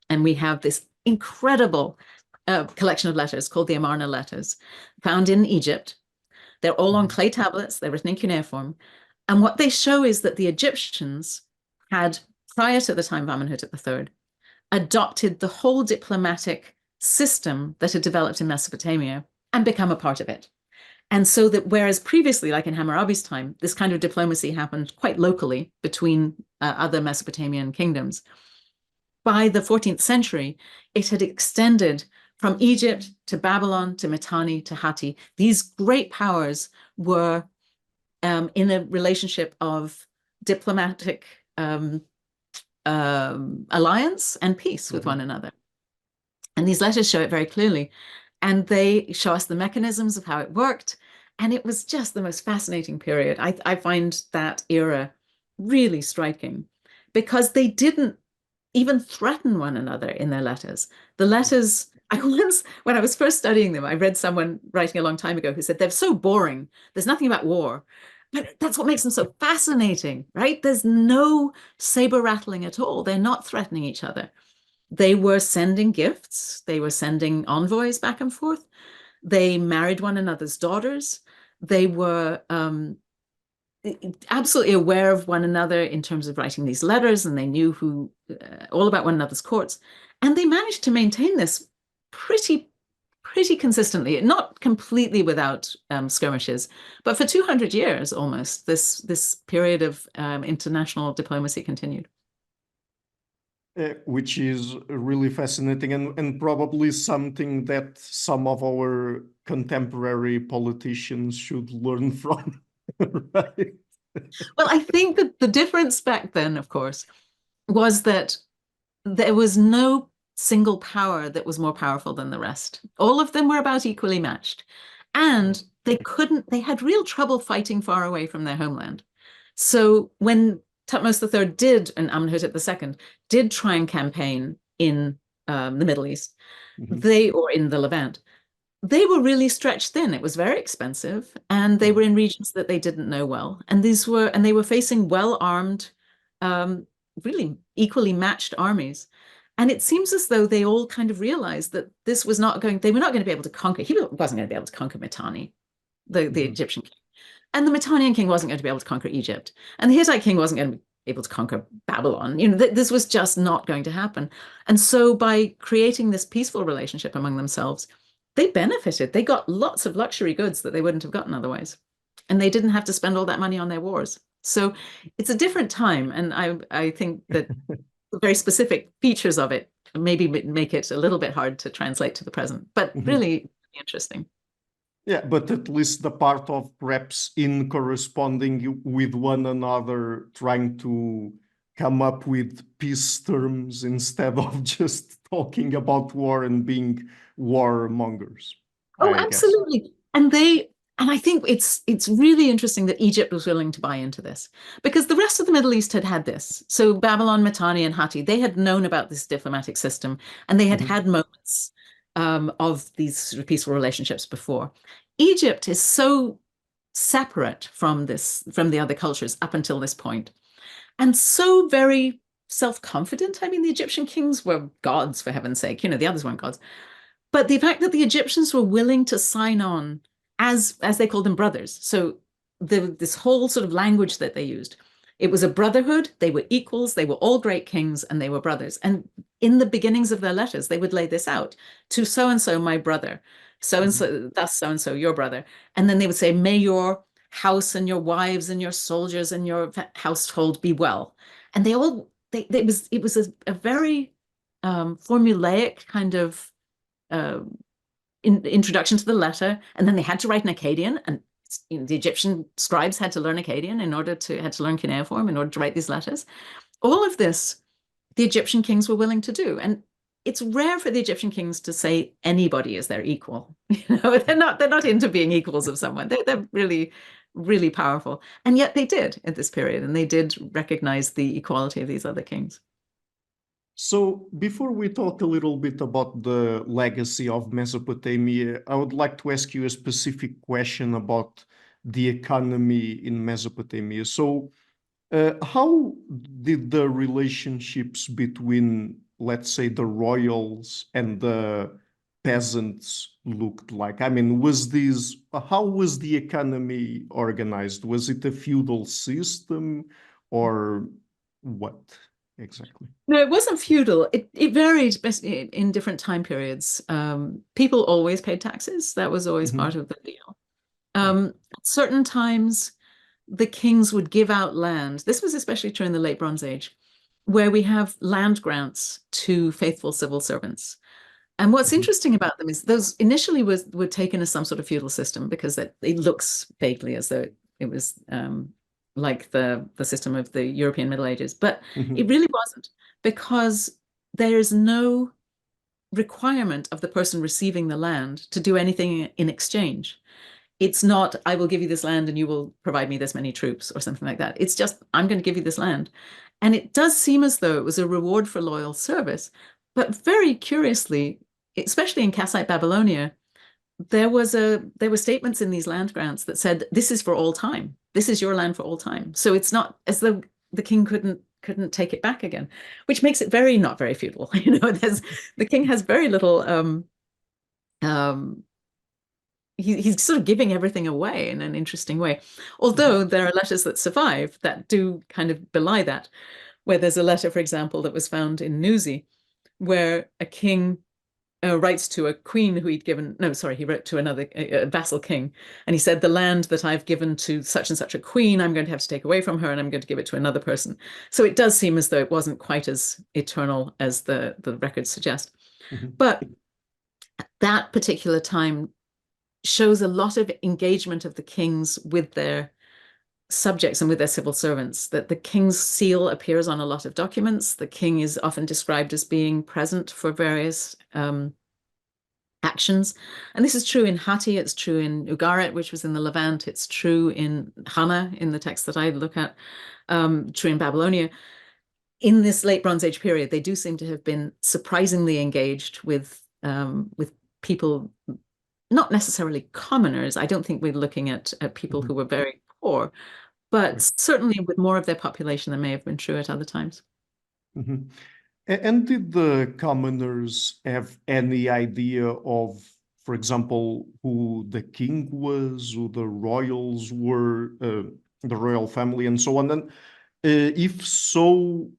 [SPEAKER 2] and we have this incredible collection of letters called the Amarna letters found in Egypt. They're all on clay tablets. They're written in cuneiform. And what they show is that the Egyptians had, prior to the time of Amenhotep III, adopted the whole diplomatic system that had developed in Mesopotamia and become a part of it. And so that whereas previously, like in Hammurabi's time, this kind of diplomacy happened quite locally between other Mesopotamian kingdoms, by the 14th century, it had extended from Egypt to Babylon, to Mitanni, to Hatti. These great powers were in a relationship of diplomatic alliance and peace with one another. And these letters show it very clearly. And they show us the mechanisms of how it worked. And it was just the most fascinating period. I find that era really striking because they didn't even threaten one another in their letters. The letters, when I was first studying them, I read someone writing a long time ago who said, they're so boring. There's nothing about war. But that's what makes them so fascinating, right? There's no saber rattling at all. They're not threatening each other. They were sending gifts. They were sending envoys back and forth. They married one another's daughters. They were absolutely aware of one another in terms of writing these letters, and they knew all about one another's courts. And they managed to maintain this pretty consistently, not completely without skirmishes, but for 200 years almost, this period of international diplomacy continued.
[SPEAKER 1] Which is really fascinating and probably something that some of our contemporary politicians should learn from, right?
[SPEAKER 2] Well, I think that the difference back then, of course, was that there was no single power that was more powerful than the rest. All of them were about equally matched. And they had real trouble fighting far away from their homeland. So when Thutmose III and Amenhotep II did try and campaign in the Middle East, or in the Levant, they were really stretched thin. It was very expensive, and they were in regions that they didn't know well. And they were facing well-armed, really equally matched armies. And it seems as though they all kind of realized that they were not going to be able to conquer. He wasn't going to be able to conquer Mitanni, the Egyptian king. And the Mitannian king wasn't going to be able to conquer Egypt. And the Hittite king wasn't going to be able to conquer Babylon. This was just not going to happen. And so by creating this peaceful relationship among themselves, they benefited. They got lots of luxury goods that they wouldn't have gotten otherwise. And they didn't have to spend all that money on their wars. So it's a different time. And I think that the very specific features of it maybe make it a little bit hard to translate to the present, but really interesting.
[SPEAKER 1] Yeah, but at least the part of perhaps in corresponding with one another, trying to come up with peace terms instead of just talking about war and being warmongers.
[SPEAKER 2] Oh, absolutely. And I think it's really interesting that Egypt was willing to buy into this, because the rest of the Middle East had this. So Babylon, Mitanni, and Hatti, they had known about this diplomatic system, and they had had moments of these sort of peaceful relationships before. Egypt is so separate from the other cultures up until this point, and so very self-confident. I mean, the Egyptian kings were gods, for heaven's sake. The others weren't gods. But the fact that the Egyptians were willing to sign on as they called them brothers. So this whole sort of language that they used, it was a brotherhood. They were equals. They were all great kings, and they were brothers. And in the beginnings of their letters, they would lay this out: to so-and-so, my brother, so-and-so, thus so-and-so, your brother. And then they would say, may your house and your wives and your soldiers and your household be well. And it was a very formulaic kind of introduction to the letter. And then they had to write in Akkadian, and the Egyptian scribes had to learn Akkadian had to learn cuneiform in order to write these letters. All of this, the Egyptian kings were willing to do. And it's rare for the Egyptian kings to say anybody is their equal. They're not into being equals of someone. They're really, really powerful. And yet they did at this period, and they did recognize the equality of these other kings.
[SPEAKER 1] So before we talk a little bit about the legacy of Mesopotamia, I would like to ask you a specific question about the economy in Mesopotamia. So how did the relationships between, let's say, the royals and the peasants looked like? I mean, how was the economy organized? Was it a feudal system, or what exactly?
[SPEAKER 2] No, it wasn't feudal. It varied in different time periods. People always paid taxes. That was always part of the deal. At certain times, the kings would give out land. This was especially true in the Late Bronze Age, where we have land grants to faithful civil servants. And what's interesting about them is those initially were taken as some sort of feudal system, because it looks vaguely as though it was like the system of the European Middle Ages, but it really wasn't, because there's no requirement of the person receiving the land to do anything in exchange. It's not, I will give you this land and you will provide me this many troops or something like that. It's just, I'm going to give you this land. And it does seem as though it was a reward for loyal service. But very curiously, especially in Kassite Babylonia, there were statements in these land grants that said, this is for all time. This is your land for all time. So it's not as though the king couldn't take it back again, which makes it not very feudal. The king has very little, he's sort of giving everything away in an interesting way. Although there are letters that survive that do kind of belie that, where there's a letter, for example, that was found in Nuzi, where a king writes to a queen who he wrote to another vassal king, and he said, the land that I've given to such and such a queen, I'm going to have to take away from her, and I'm going to give it to another person. So it does seem as though it wasn't quite as eternal as the records suggest. But that particular time shows a lot of engagement of the kings with their subjects and with their civil servants, that the king's seal appears on a lot of documents. The king is often described as being present for various actions. And this is true in Hatti, it's true in Ugarit, which was in the Levant, it's true in Hana, in the text that I look at, true in Babylonia. In this late Bronze Age period, they do seem to have been surprisingly engaged with people, not necessarily commoners. I don't think we're looking at people who were very poor, but certainly with more of their population than may have been true at other times.
[SPEAKER 1] And did the commoners have any idea of, for example, who the king was, who the royals were, the royal family, and so on? And if so,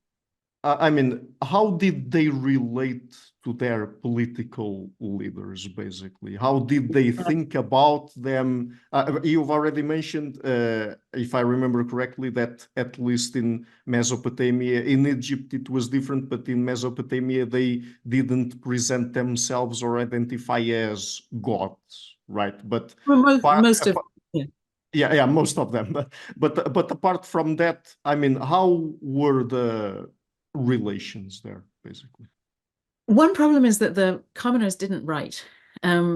[SPEAKER 1] I mean, how did they relate to their political leaders, basically? How did they think about them? You've already mentioned, if I remember correctly, that at least in Mesopotamia, in Egypt it was different, but in Mesopotamia they didn't present themselves or identify as gods, right? But
[SPEAKER 2] most of
[SPEAKER 1] yeah, most of them. But apart from that, I mean, how were the relations there, basically?
[SPEAKER 2] One problem is that the commoners didn't write.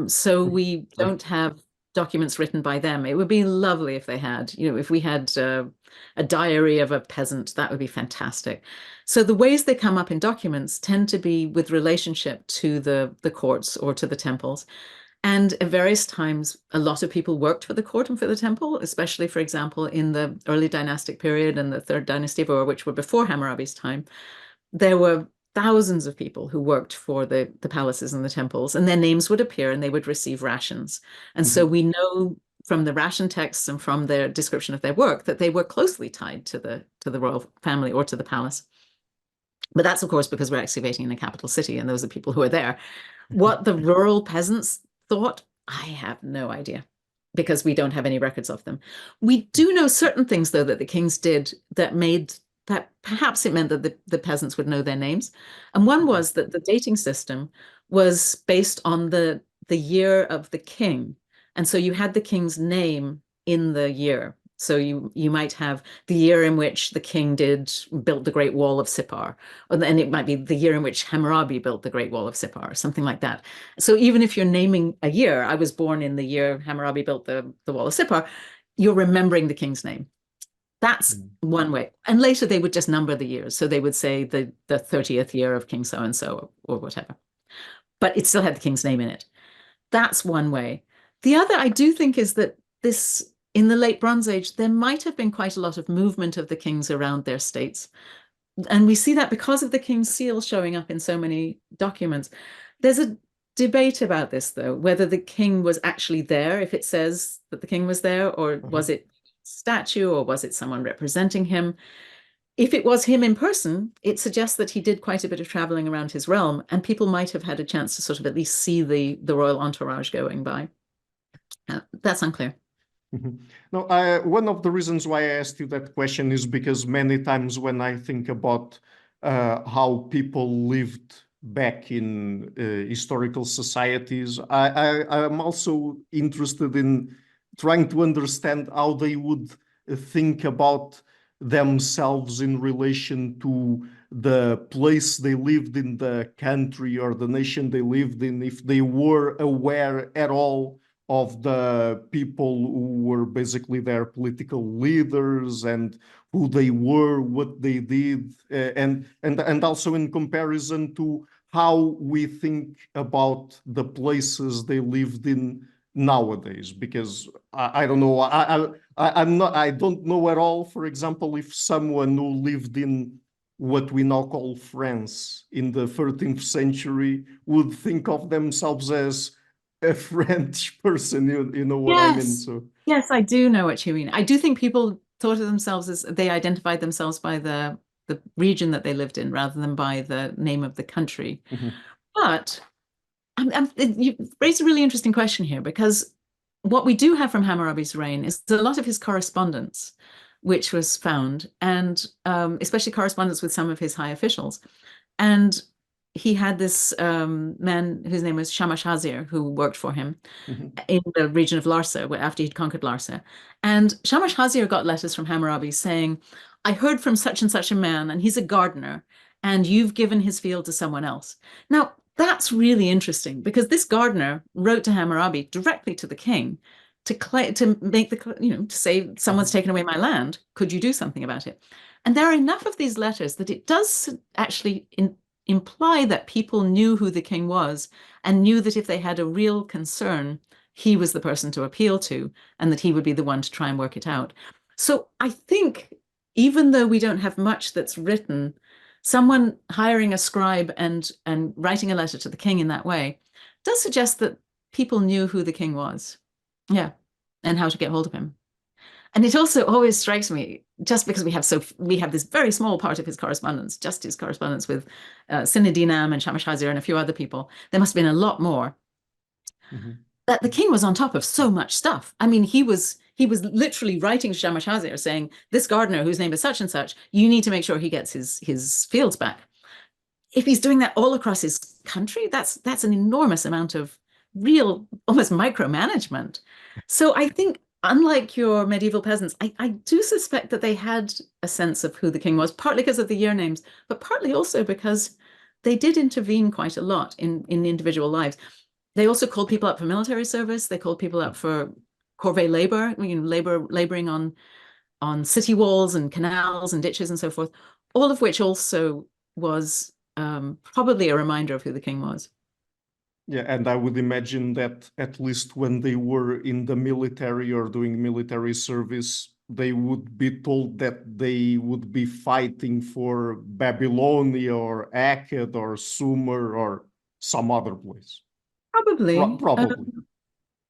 [SPEAKER 2] So we don't have documents written by them. It would be lovely if they had, if we had a diary of a peasant, that would be fantastic. So the ways they come up in documents tend to be with relationship to the courts or to the temples. And at various times, a lot of people worked for the court and for the temple, especially, for example, in the early dynastic period and the third dynasty, which were before Hammurabi's time. There were thousands of people who worked for the palaces and the temples, and their names would appear and they would receive rations. And so we know from the ration texts and from their description of their work that they were closely tied to the royal family or to the palace. But that's, of course, because we're excavating in a capital city and those are people who are there. What the rural peasants thought, I have no idea, because we don't have any records of them. We do know certain things, though, that the kings did that perhaps it meant that the peasants would know their names. And one was that the dating system was based on the year of the king. And so you had the king's name in the year. So you might have the year in which the king built the Great Wall of Sippar, and then it might be the year in which Hammurabi built the Great Wall of Sippar, or something like that. So even if you're naming a year, I was born in the year Hammurabi built the Wall of Sippar, you're remembering the king's name. That's one way. And later they would just number the years. So they would say the 30th year of King so-and-so or whatever. But it still had the king's name in it. That's one way. The other, I do think, is that in the late Bronze Age, there might have been quite a lot of movement of the kings around their states. And we see that because of the king's seal showing up in so many documents. There's a debate about this, though, whether the king was actually there, if it says that the king was there, or was it statue, or was it someone representing him? If it was him in person, it suggests that he did quite a bit of traveling around his realm, and people might have had a chance to sort of at least see the royal entourage going by. That's unclear.
[SPEAKER 1] No, one of the reasons why I asked you that question is because many times when I think about how people lived back in historical societies, I'm also interested in trying to understand how they would think about themselves in relation to the place they lived in, the country or the nation they lived in, if they were aware at all of the people who were basically their political leaders and who they were, what they did, and also in comparison to how we think about the places they lived in nowadays. Because I don't know, I don't know at all, for example, if someone who lived in what we now call France in the 13th century would think of themselves as a French person, you know what I mean? So
[SPEAKER 2] yes, I do know what you mean. I do think people thought of themselves as they identified themselves by the region that they lived in rather than by the name of the country. But you raised a really interesting question here, because what we do have from Hammurabi's reign is a lot of his correspondence, which was found, and especially correspondence with some of his high officials. And he had this man whose name was Shamash Hazir, who worked for him in the region of Larsa after he'd conquered Larsa. And Shamash Hazir got letters from Hammurabi saying, I heard from such and such a man, and he's a gardener, and you've given his field to someone else. Now, that's really interesting, because this gardener wrote to Hammurabi directly to the king to make to say, someone's taken away my land. Could you do something about it? And there are enough of these letters that it does actually imply that people knew who the king was and knew that if they had a real concern, he was the person to appeal to, and that he would be the one to try and work it out. So I think, even though we don't have much that's written, someone hiring a scribe and writing a letter to the king in that way does suggest that people knew who the king was. Yeah, and how to get hold of him. And it also always strikes me, just because we have this very small part of his correspondence, just his correspondence with Sinadinam and Shamash Hazir and a few other people. There must have been a lot more. That the king was on top of so much stuff. I mean, he was literally writing to Shamash Hazir saying, this gardener whose name is such and such, you need to make sure he gets his fields back. If he's doing that all across his country, that's an enormous amount of real, almost micromanagement. So I think, unlike your medieval peasants, I do suspect that they had a sense of who the king was, partly because of the year names, but partly also because they did intervene quite a lot in individual lives. They also called people up for military service. They called people up for corvée labor, laboring on city walls and canals and ditches and so forth, all of which also was probably a reminder of who the king was.
[SPEAKER 1] Yeah, and I would imagine that at least when they were in the military or doing military service, they would be told that they would be fighting for Babylonia or Akkad or Sumer or some other place.
[SPEAKER 2] Probably.
[SPEAKER 1] Probably.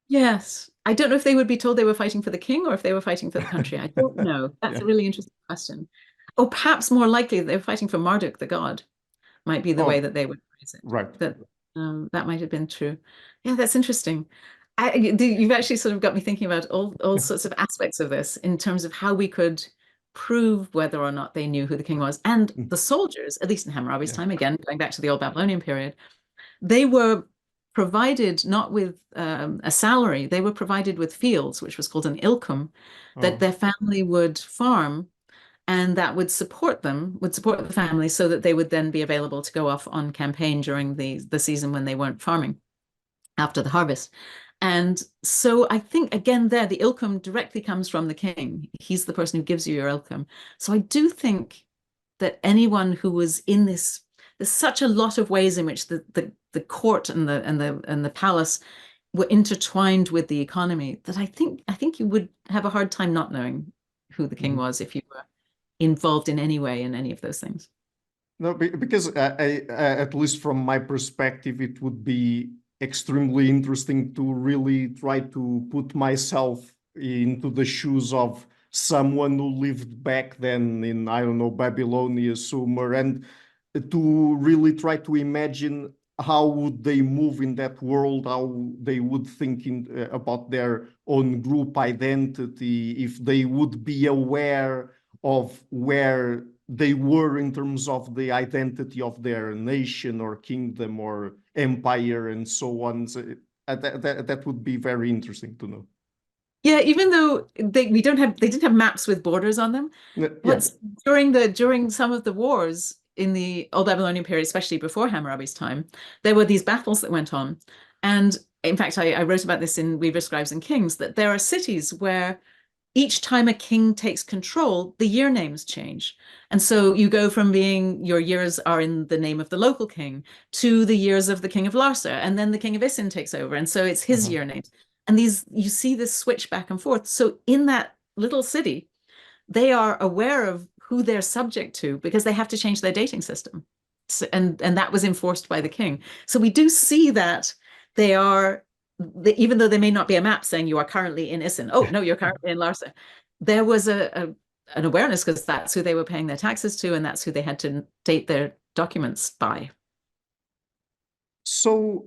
[SPEAKER 2] Yes. I don't know if they would be told they were fighting for the king or if they were fighting for the country. I don't know. That's
[SPEAKER 1] Yeah.
[SPEAKER 2] a really interesting question. Or perhaps more likely they were fighting for Marduk, the god, might be the way
[SPEAKER 1] Oh,
[SPEAKER 2] that they would phrase it.
[SPEAKER 1] right.
[SPEAKER 2] That might have been true. Yeah, that's interesting. You've actually sort of got me thinking about all sorts of aspects of this in terms of how we could prove whether or not they knew who the king was. And the soldiers, at least in Hammurabi's time, again, going back to the Old Babylonian period, they were provided not with a salary, they were provided with fields, which was called an ilkum, that their family would farm, and that would support them, would support the family so that they would then be available to go off on campaign during the season when they weren't farming after the harvest. And so I think, again, there, the ilkum directly comes from the king. He's the person who gives you your ilkum. So I do think that anyone who was in this, there's such a lot of ways in which the court and the palace were intertwined with the economy that I think you would have a hard time not knowing who the king was if you were involved in any way in any of those things.
[SPEAKER 1] No, because at least from my perspective, it would be extremely interesting to really try to put myself into the shoes of someone who lived back then in, I don't know, Babylonia, Sumer, and to really try to imagine how would they move in that world, how they would think about their own group identity, if they would be aware of where they were in terms of the identity of their nation or kingdom or empire and so on. So that would be very interesting to know.
[SPEAKER 2] Yeah, even though they didn't have maps with borders on them,
[SPEAKER 1] Yeah.
[SPEAKER 2] during some of the wars in the Old Babylonian period, especially before Hammurabi's time, there were these battles that went on. And in fact, I wrote about this in Weaver, Scribes, and Kings, that there are cities where each time a king takes control, the year names change. And so you go from being, your years are in the name of the local king to the years of the king of Larsa, and then the king of Isin takes over. And so it's his year names. And you see this switch back and forth. So in that little city, they are aware of who they're subject to because they have to change their dating system. So, and that was enforced by the king. So we do see that they are, even though there may not be a map saying you are currently in Isin, oh, no, you're currently in Larsa. There was an awareness because that's who they were paying their taxes to, and that's who they had to date their documents by.
[SPEAKER 1] So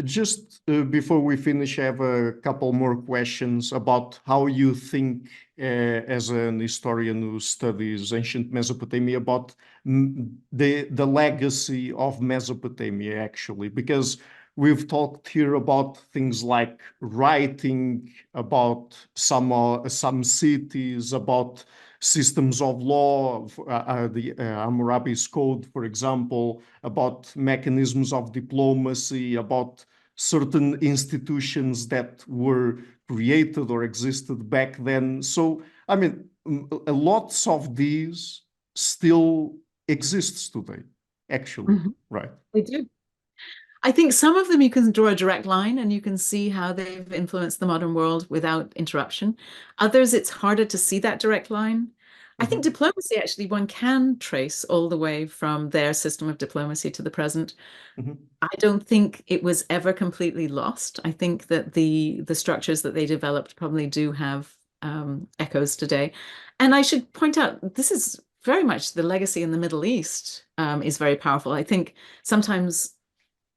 [SPEAKER 1] just before we finish, I have a couple more questions about how you think, as an historian who studies ancient Mesopotamia, about the legacy of Mesopotamia, actually, because we've talked here about things like writing, about some cities, about systems of law, the Hammurabi's code, for example, about mechanisms of diplomacy, about certain institutions that were created or existed back then. So, I mean, lots of these still exists today, actually, right?
[SPEAKER 2] They do. I think some of them you can draw a direct line and you can see how they've influenced the modern world without interruption. Others, it's harder to see that direct line. I think diplomacy, actually, one can trace all the way from their system of diplomacy to the present. I don't think it was ever completely lost. I think that the structures that they developed probably do have echoes today. And I should point out, this is very much the legacy in the Middle East is very powerful. I think sometimes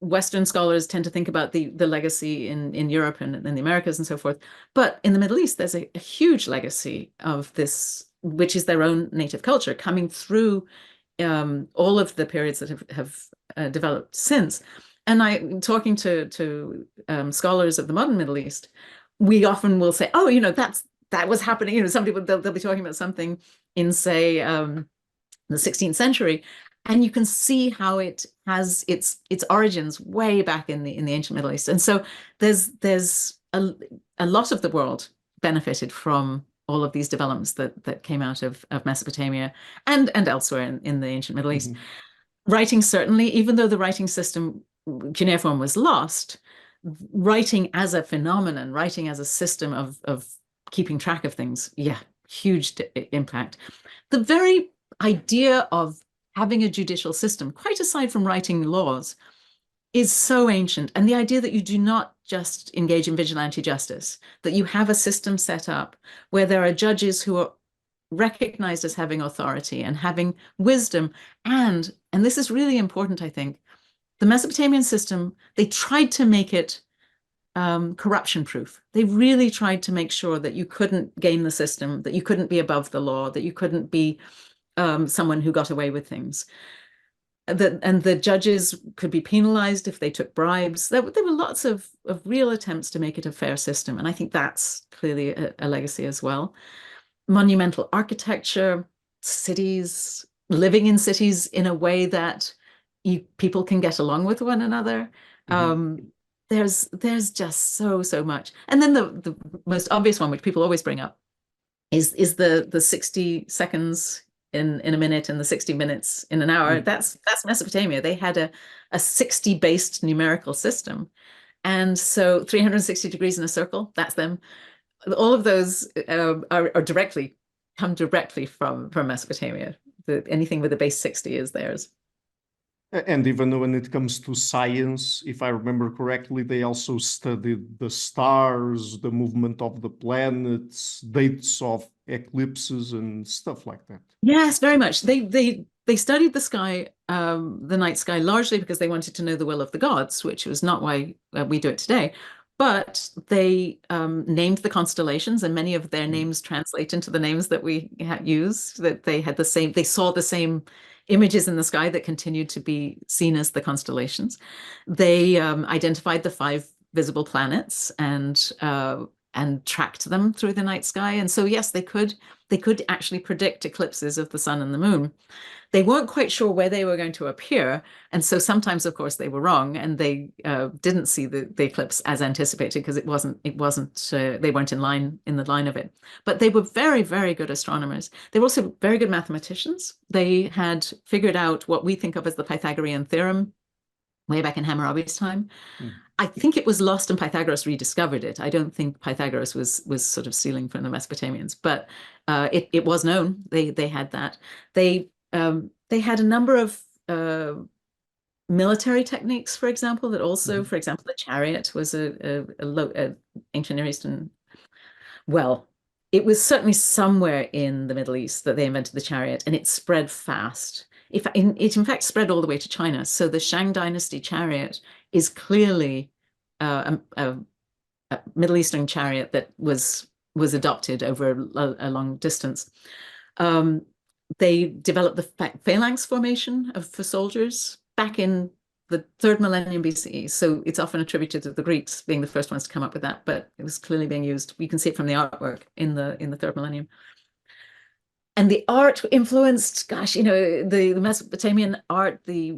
[SPEAKER 2] Western scholars tend to think about the legacy in Europe and in the Americas and so forth. But in the Middle East, there's a huge legacy of this, which is their own native culture coming through all of the periods that have developed since. And talking to scholars of the modern Middle East, we often will say, oh, that was happening. Some people, they'll be talking about something in, say, the 16th century. And you can see how it has its origins way back in the ancient Middle East. And so there's a lot of the world benefited from all of these developments that came out of Mesopotamia and elsewhere in the ancient Middle East. Writing, certainly, even though the writing system, cuneiform, was lost, writing as a phenomenon, writing as a system of keeping track of things, yeah, huge impact. The very idea of having a judicial system, quite aside from writing laws, is so ancient. And the idea that you do not just engage in vigilante justice, that you have a system set up where there are judges who are recognized as having authority and having wisdom. And this is really important, I think, the Mesopotamian system, they tried to make it corruption proof. They really tried to make sure that you couldn't game the system, that you couldn't be above the law, that you couldn't be someone who got away with things. And the judges could be penalized if they took bribes. There were lots of real attempts to make it a fair system. And I think that's clearly a legacy as well. Monumental architecture, cities, living in cities in a way that people can get along with one another. There's just so much. And then the most obvious one, which people always bring up, is the 60 seconds in a minute and the 60 minutes in an hour. That's Mesopotamia. They had a 60-based numerical system. And so 360 degrees in a circle, that's them. All of those come directly from Mesopotamia. Anything with a base 60 is theirs.
[SPEAKER 1] And even when it comes to science, if I remember correctly, they also studied the stars, the movement of the planets, dates of eclipses and stuff like that.
[SPEAKER 2] Yes, very much. They studied the sky, the night sky, largely because they wanted to know the will of the gods, which was not why we do it today. But they named the constellations, and many of their names translate into the names that we use. That they had they saw the same images in the sky that continued to be seen as the constellations. They identified the 5 visible planets and tracked them through the night sky. And so, yes, they could actually predict eclipses of the sun and the moon. They weren't quite sure where they were going to appear. And so sometimes, of course, they were wrong and they didn't see the eclipse as anticipated because they weren't in the line of it. But they were very, very good astronomers. They were also very good mathematicians. They had figured out what we think of as the Pythagorean theorem way back in Hammurabi's time. I think it was lost and Pythagoras rediscovered it. I don't think Pythagoras was sort of stealing from the Mesopotamians, but it was known. They had that. They had a number of military techniques, for example, that also, for example, the chariot was a ancient Near Eastern. Well, it was certainly somewhere in the Middle East that they invented the chariot, and it spread fast. It in fact spread all the way to China. So the Shang Dynasty chariot is clearly a Middle Eastern chariot that was adopted over a long distance. They developed the phalanx formation for soldiers back in the 3rd millennium BCE. So it's often attributed to the Greeks being the first ones to come up with that, but it was clearly being used. You can see it from the artwork in the 3rd millennium. And the art influenced, the Mesopotamian art, the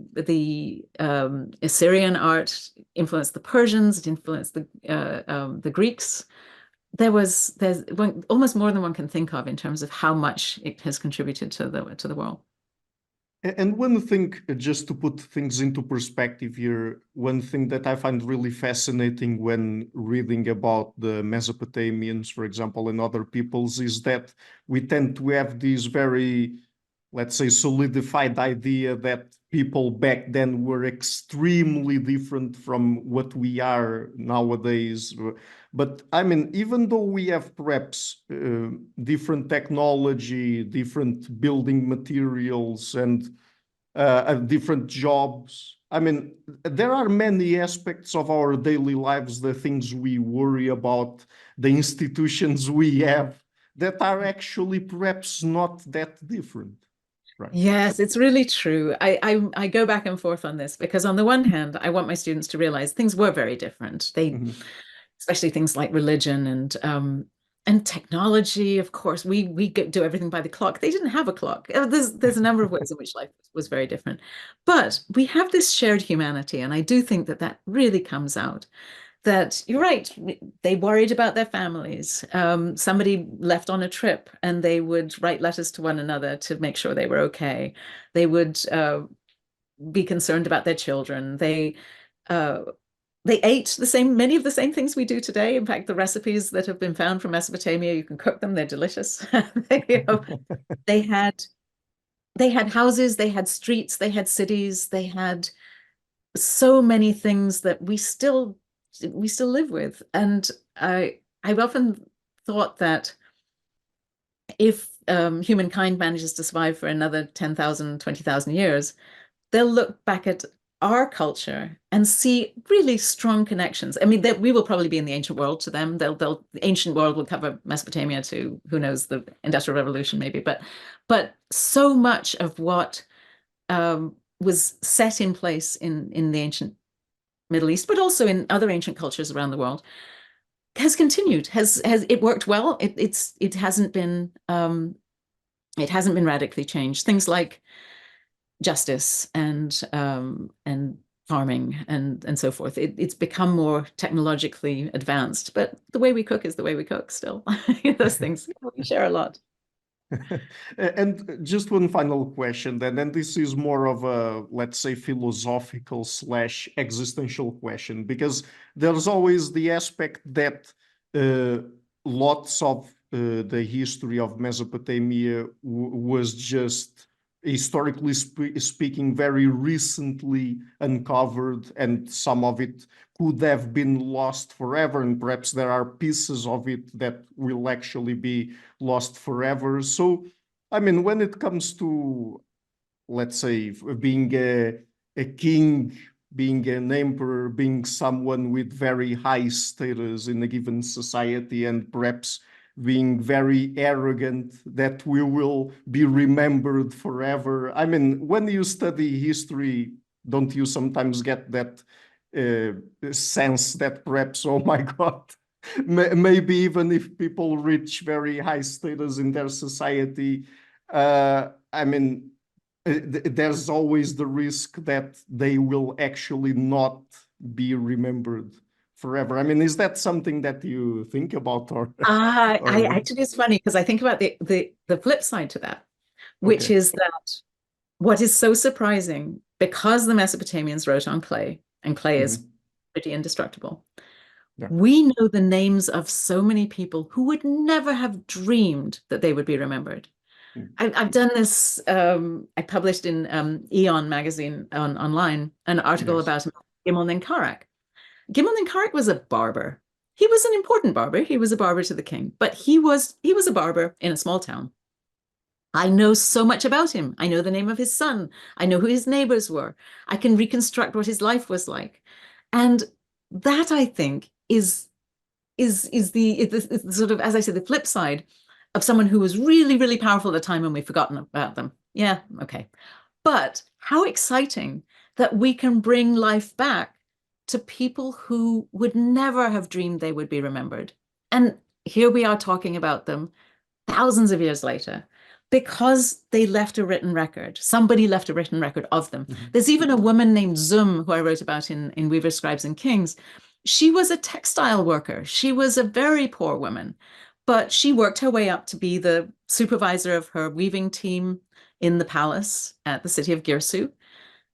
[SPEAKER 2] Assyrian art influenced the Persians. It influenced the Greeks. There's almost more than one can think of in terms of how much it has contributed to the world.
[SPEAKER 1] And one thing, just to put things into perspective here, one thing that I find really fascinating when reading about the Mesopotamians, for example, and other peoples, is that we tend to have this very, let's say, solidified idea that people back then were extremely different from what we are nowadays. But I mean, even though we have perhaps different technology, different building materials, and different jobs, I mean, there are many aspects of our daily lives, the things we worry about, the institutions we have, that are actually perhaps not that different. Right.
[SPEAKER 2] Yes, it's really true. I go back and forth on this because on the one hand, I want my students to realize things were very different. Especially things like religion and technology. Of course, we do everything by the clock. They didn't have a clock. There's a number of ways in which life was very different. But we have this shared humanity, and I do think that really comes out. that you're right, they worried about their families. Somebody left on a trip and they would write letters to one another to make sure they were okay. They would be concerned about their children. They ate many of the same things we do today. In fact, the recipes that have been found from Mesopotamia, you can cook them, they're delicious. They had houses, they had streets, they had cities, they had so many things that we still live with. And I've often thought that if humankind manages to survive for another 10,000, 20,000 years, they'll look back at our culture and see really strong connections. I mean, we will probably be in the ancient world to them. The ancient world will cover Mesopotamia to, who knows, the Industrial Revolution maybe, but so much of what was set in place in the ancient Middle East, but also in other ancient cultures around the world, has continued. Has it worked well? It hasn't been radically changed. Things like justice and farming and so forth. It's become more technologically advanced, but the way we cook is the way we cook still. Those things we share a lot.
[SPEAKER 1] And just one final question then, and this is more of a, let's say, philosophical / existential question, because there's always the aspect that lots of the history of Mesopotamia was just, historically speaking, very recently uncovered, and some of it could have been lost forever, and perhaps there are pieces of it that will actually be lost forever. So, I mean, when it comes to, let's say, being a king, being an emperor, being someone with very high status in a given society, and perhaps being very arrogant that we will be remembered forever. I mean, when you study history, don't you sometimes get that sense that perhaps, oh my God, maybe even if people reach very high status in their society, I mean, there's always the risk that they will actually not be remembered forever. I mean, is that something that you think about, or
[SPEAKER 2] I actually, it's funny because I think about the flip side to that, which is that what is so surprising, because the Mesopotamians wrote on clay, and clay is pretty indestructible. Yeah. We know the names of so many people who would never have dreamed that they would be remembered. I've done this. I published in Eon magazine online an article about Gimel-Ninkarek. Gimel-Ninkarek was a barber. He was an important barber. He was a barber to the king, but he was a barber in a small town. I know so much about him. I know the name of his son. I know who his neighbors were. I can reconstruct what his life was like. And that, I think, is the sort of, as I said, the flip side of someone who was really, really powerful at the time and we've forgotten about them. Yeah, okay. But how exciting that we can bring life back to people who would never have dreamed they would be remembered. And here we are talking about them thousands of years later, because they left a written record. Somebody left a written record of them. There's even a woman named Zum, who I wrote about in Weaver, Scribes, and Kings. She was a textile worker. She was a very poor woman, but she worked her way up to be the supervisor of her weaving team in the palace at the city of Girsu.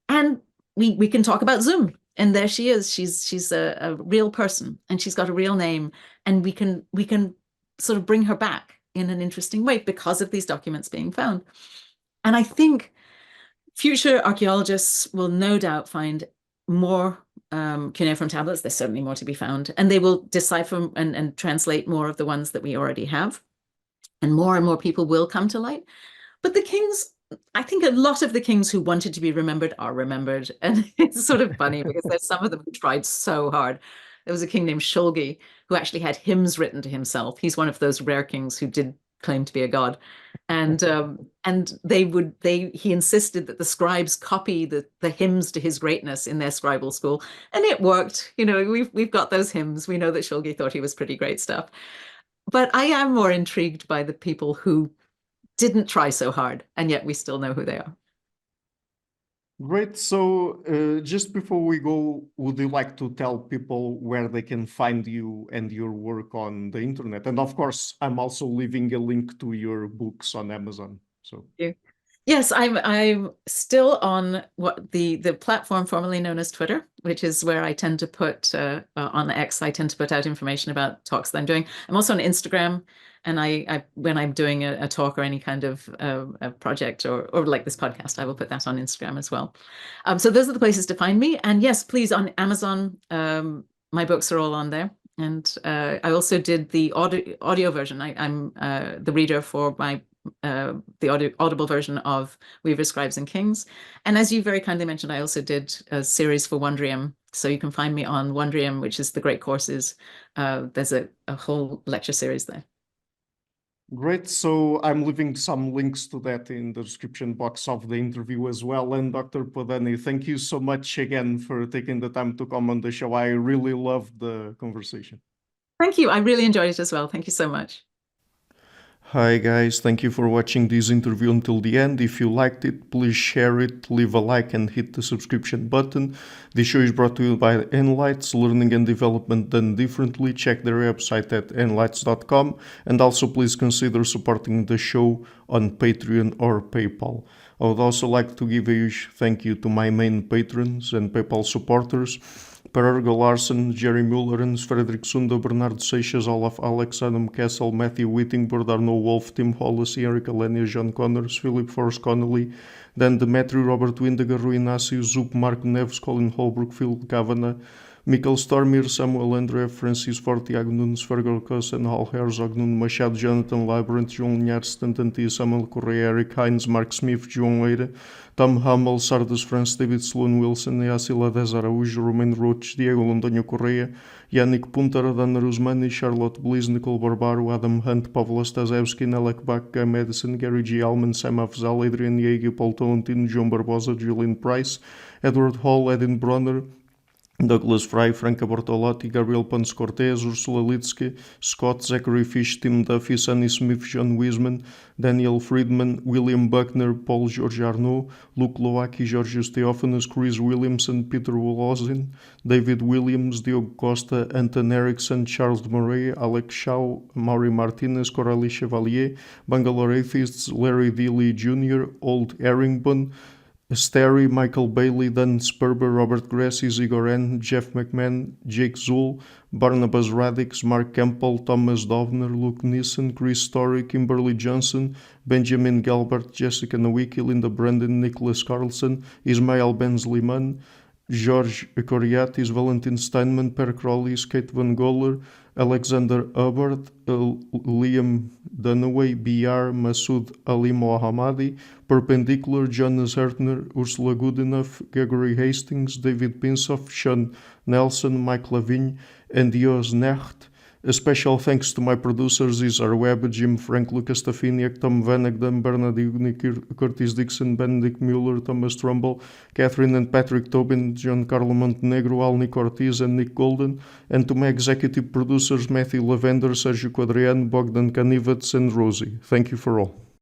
[SPEAKER 2] And we can talk about Zum. And there she is. She's a real person, and she's got a real name. And we can sort of bring her back in an interesting way because of these documents being found. And I think future archaeologists will no doubt find more cuneiform tablets. There's certainly more to be found, and they will decipher and translate more of the ones that we already have, and more people will come to light. But the kings, I think a lot of the kings who wanted to be remembered are remembered, and it's sort of funny because there's some of them who tried so hard. There was a king named Shulgi who actually had hymns written to himself. He's one of those rare kings who did claim to be a god, and he insisted that the scribes copy the hymns to his greatness in their scribal school, and it worked. You know, we've got those hymns. We know that Shulgi thought he was pretty great stuff. But I am more intrigued by the people who didn't try so hard, and yet we still know who they are.
[SPEAKER 1] Great. So, just before we go, would you like to tell people where they can find you and your work on the internet? And of course, I'm also leaving a link to your books on Amazon. So,
[SPEAKER 2] Yeah. Yes, I'm still on what the platform formerly known as Twitter, which is where I tend to put on X. I tend to put out information about talks that I'm doing. I'm also on Instagram, and I when I'm doing a talk or any kind of a project or like this podcast, I will put that on Instagram as well. So those are the places to find me. And yes, please, on Amazon, my books are all on there. And I also did the audio version. I'm the reader for the audible version of Weaver, Scribes, and Kings. And as you very kindly mentioned, I also did a series for Wondrium. So you can find me on Wondrium, which is the Great Courses. There's a whole lecture series there.
[SPEAKER 1] great. So I'm leaving some links to that in the description box of the interview as well. And Dr. Podany, thank you so much again for taking the time to come on the show. I really loved the conversation.
[SPEAKER 2] Thank you. I really enjoyed it as well. Thank you so much.
[SPEAKER 1] Hi guys, thank you for watching this interview until the end. If you liked it, please share it, leave a like and hit the subscription button. This show is brought to you by Enlights, learning and development done differently. Check their website at enlights.com, and also please consider supporting the show on Patreon or PayPal. I would also like to give a huge thank you to my main patrons and PayPal supporters: Per Ergo Larsen, Jerry Mullerens, Frederick Sundo, Bernardo Seixas, Olaf Alex, Adam Kessel, Matthew Whittingbird, Arno Wolf, Tim Hollis, Eric Alenia, John Connors, Philip Forrest Connolly, Dan Demetri, Robert Windiger, Rui Inácio, Zup, Marco Neves, Colin Holbrook, Phil Kavanagh, Michael Stormir, Samuel André, Francis Forte, Tiago Nunes, Fergal Cossen, Hal Herzog, Nuno Machado, Jonathan Labyrinth, João Linhares, Stantantia, Samuel Correia, Eric Hines, Mark Smith, João Eira, Tom Hummel, Sardas France, David Sloan Wilson, Yacila Dez Araújo, Romain Roach, Diego Londonho Correia, Yannick Punter, Adana Rusmani, Charlotte Bliss, Nicole Barbaro, Adam Hunt, Pavlo Stasevski, Nelek Bach, Guy Madison, Gary G. Alman, Sam Afzal, Adrian Yeager, Paul Tolentino, João Barbosa, Julian Price, Edward Hall, Edin Bronner, Douglas Fry, Franca Bortolotti, Gabriel Ponce Cortez, Ursula Litsky, Scott, Zachary Fish, Tim Duffy, Sonny Smith, John Wiseman, Daniel Friedman, William Buckner, Paul George Arnaud, Luke Lowacki, Georgios Theophanes, Chris Williamson, Peter Wolozin, David Williams, Diogo Costa, Anton Erickson, Charles Murray, Alex Shaw, Maury Martinez, Coralie Chevalier, Bangalore Atheists, Larry Dealey Jr., Old Erringbone, Sterry, Michael Bailey, Dan Sperber, Robert Grassi, Igor N., Jeff McMahon, Jake Zool, Barnabas Radix, Mark Campbell, Thomas Dovner, Luke Nissen, Chris Story, Kimberly Johnson, Benjamin Galbert, Jessica Nowicki, Linda Brandon, Nicholas Carlson, Ismail Benzliman, George Coriatis, Valentin Steinman, Per Crowley, Kate Van Goller, Alexander Hubbard, Liam Dunaway, BR, Masood Ali Mohammadi, Perpendicular, Jonas Hertner, Ursula Goodenough, Gregory Hastings, David Pinsoff, Sean Nelson, Mike Lavigne, and Dios Necht. A special thanks to my producers: Isar Webb, Jim Frank, Lucas Stafiniak, Tom Vanagdam, Bernard Igni, Curtis Dixon, Benedict Mueller, Thomas Trumbull, Catherine and Patrick Tobin, Giancarlo Montenegro, Alnick Ortiz, and Nick Golden, and to my executive producers Matthew Lavender, Sergio Quadriano, Bogdan Kanivets, and Rosie. Thank you for all.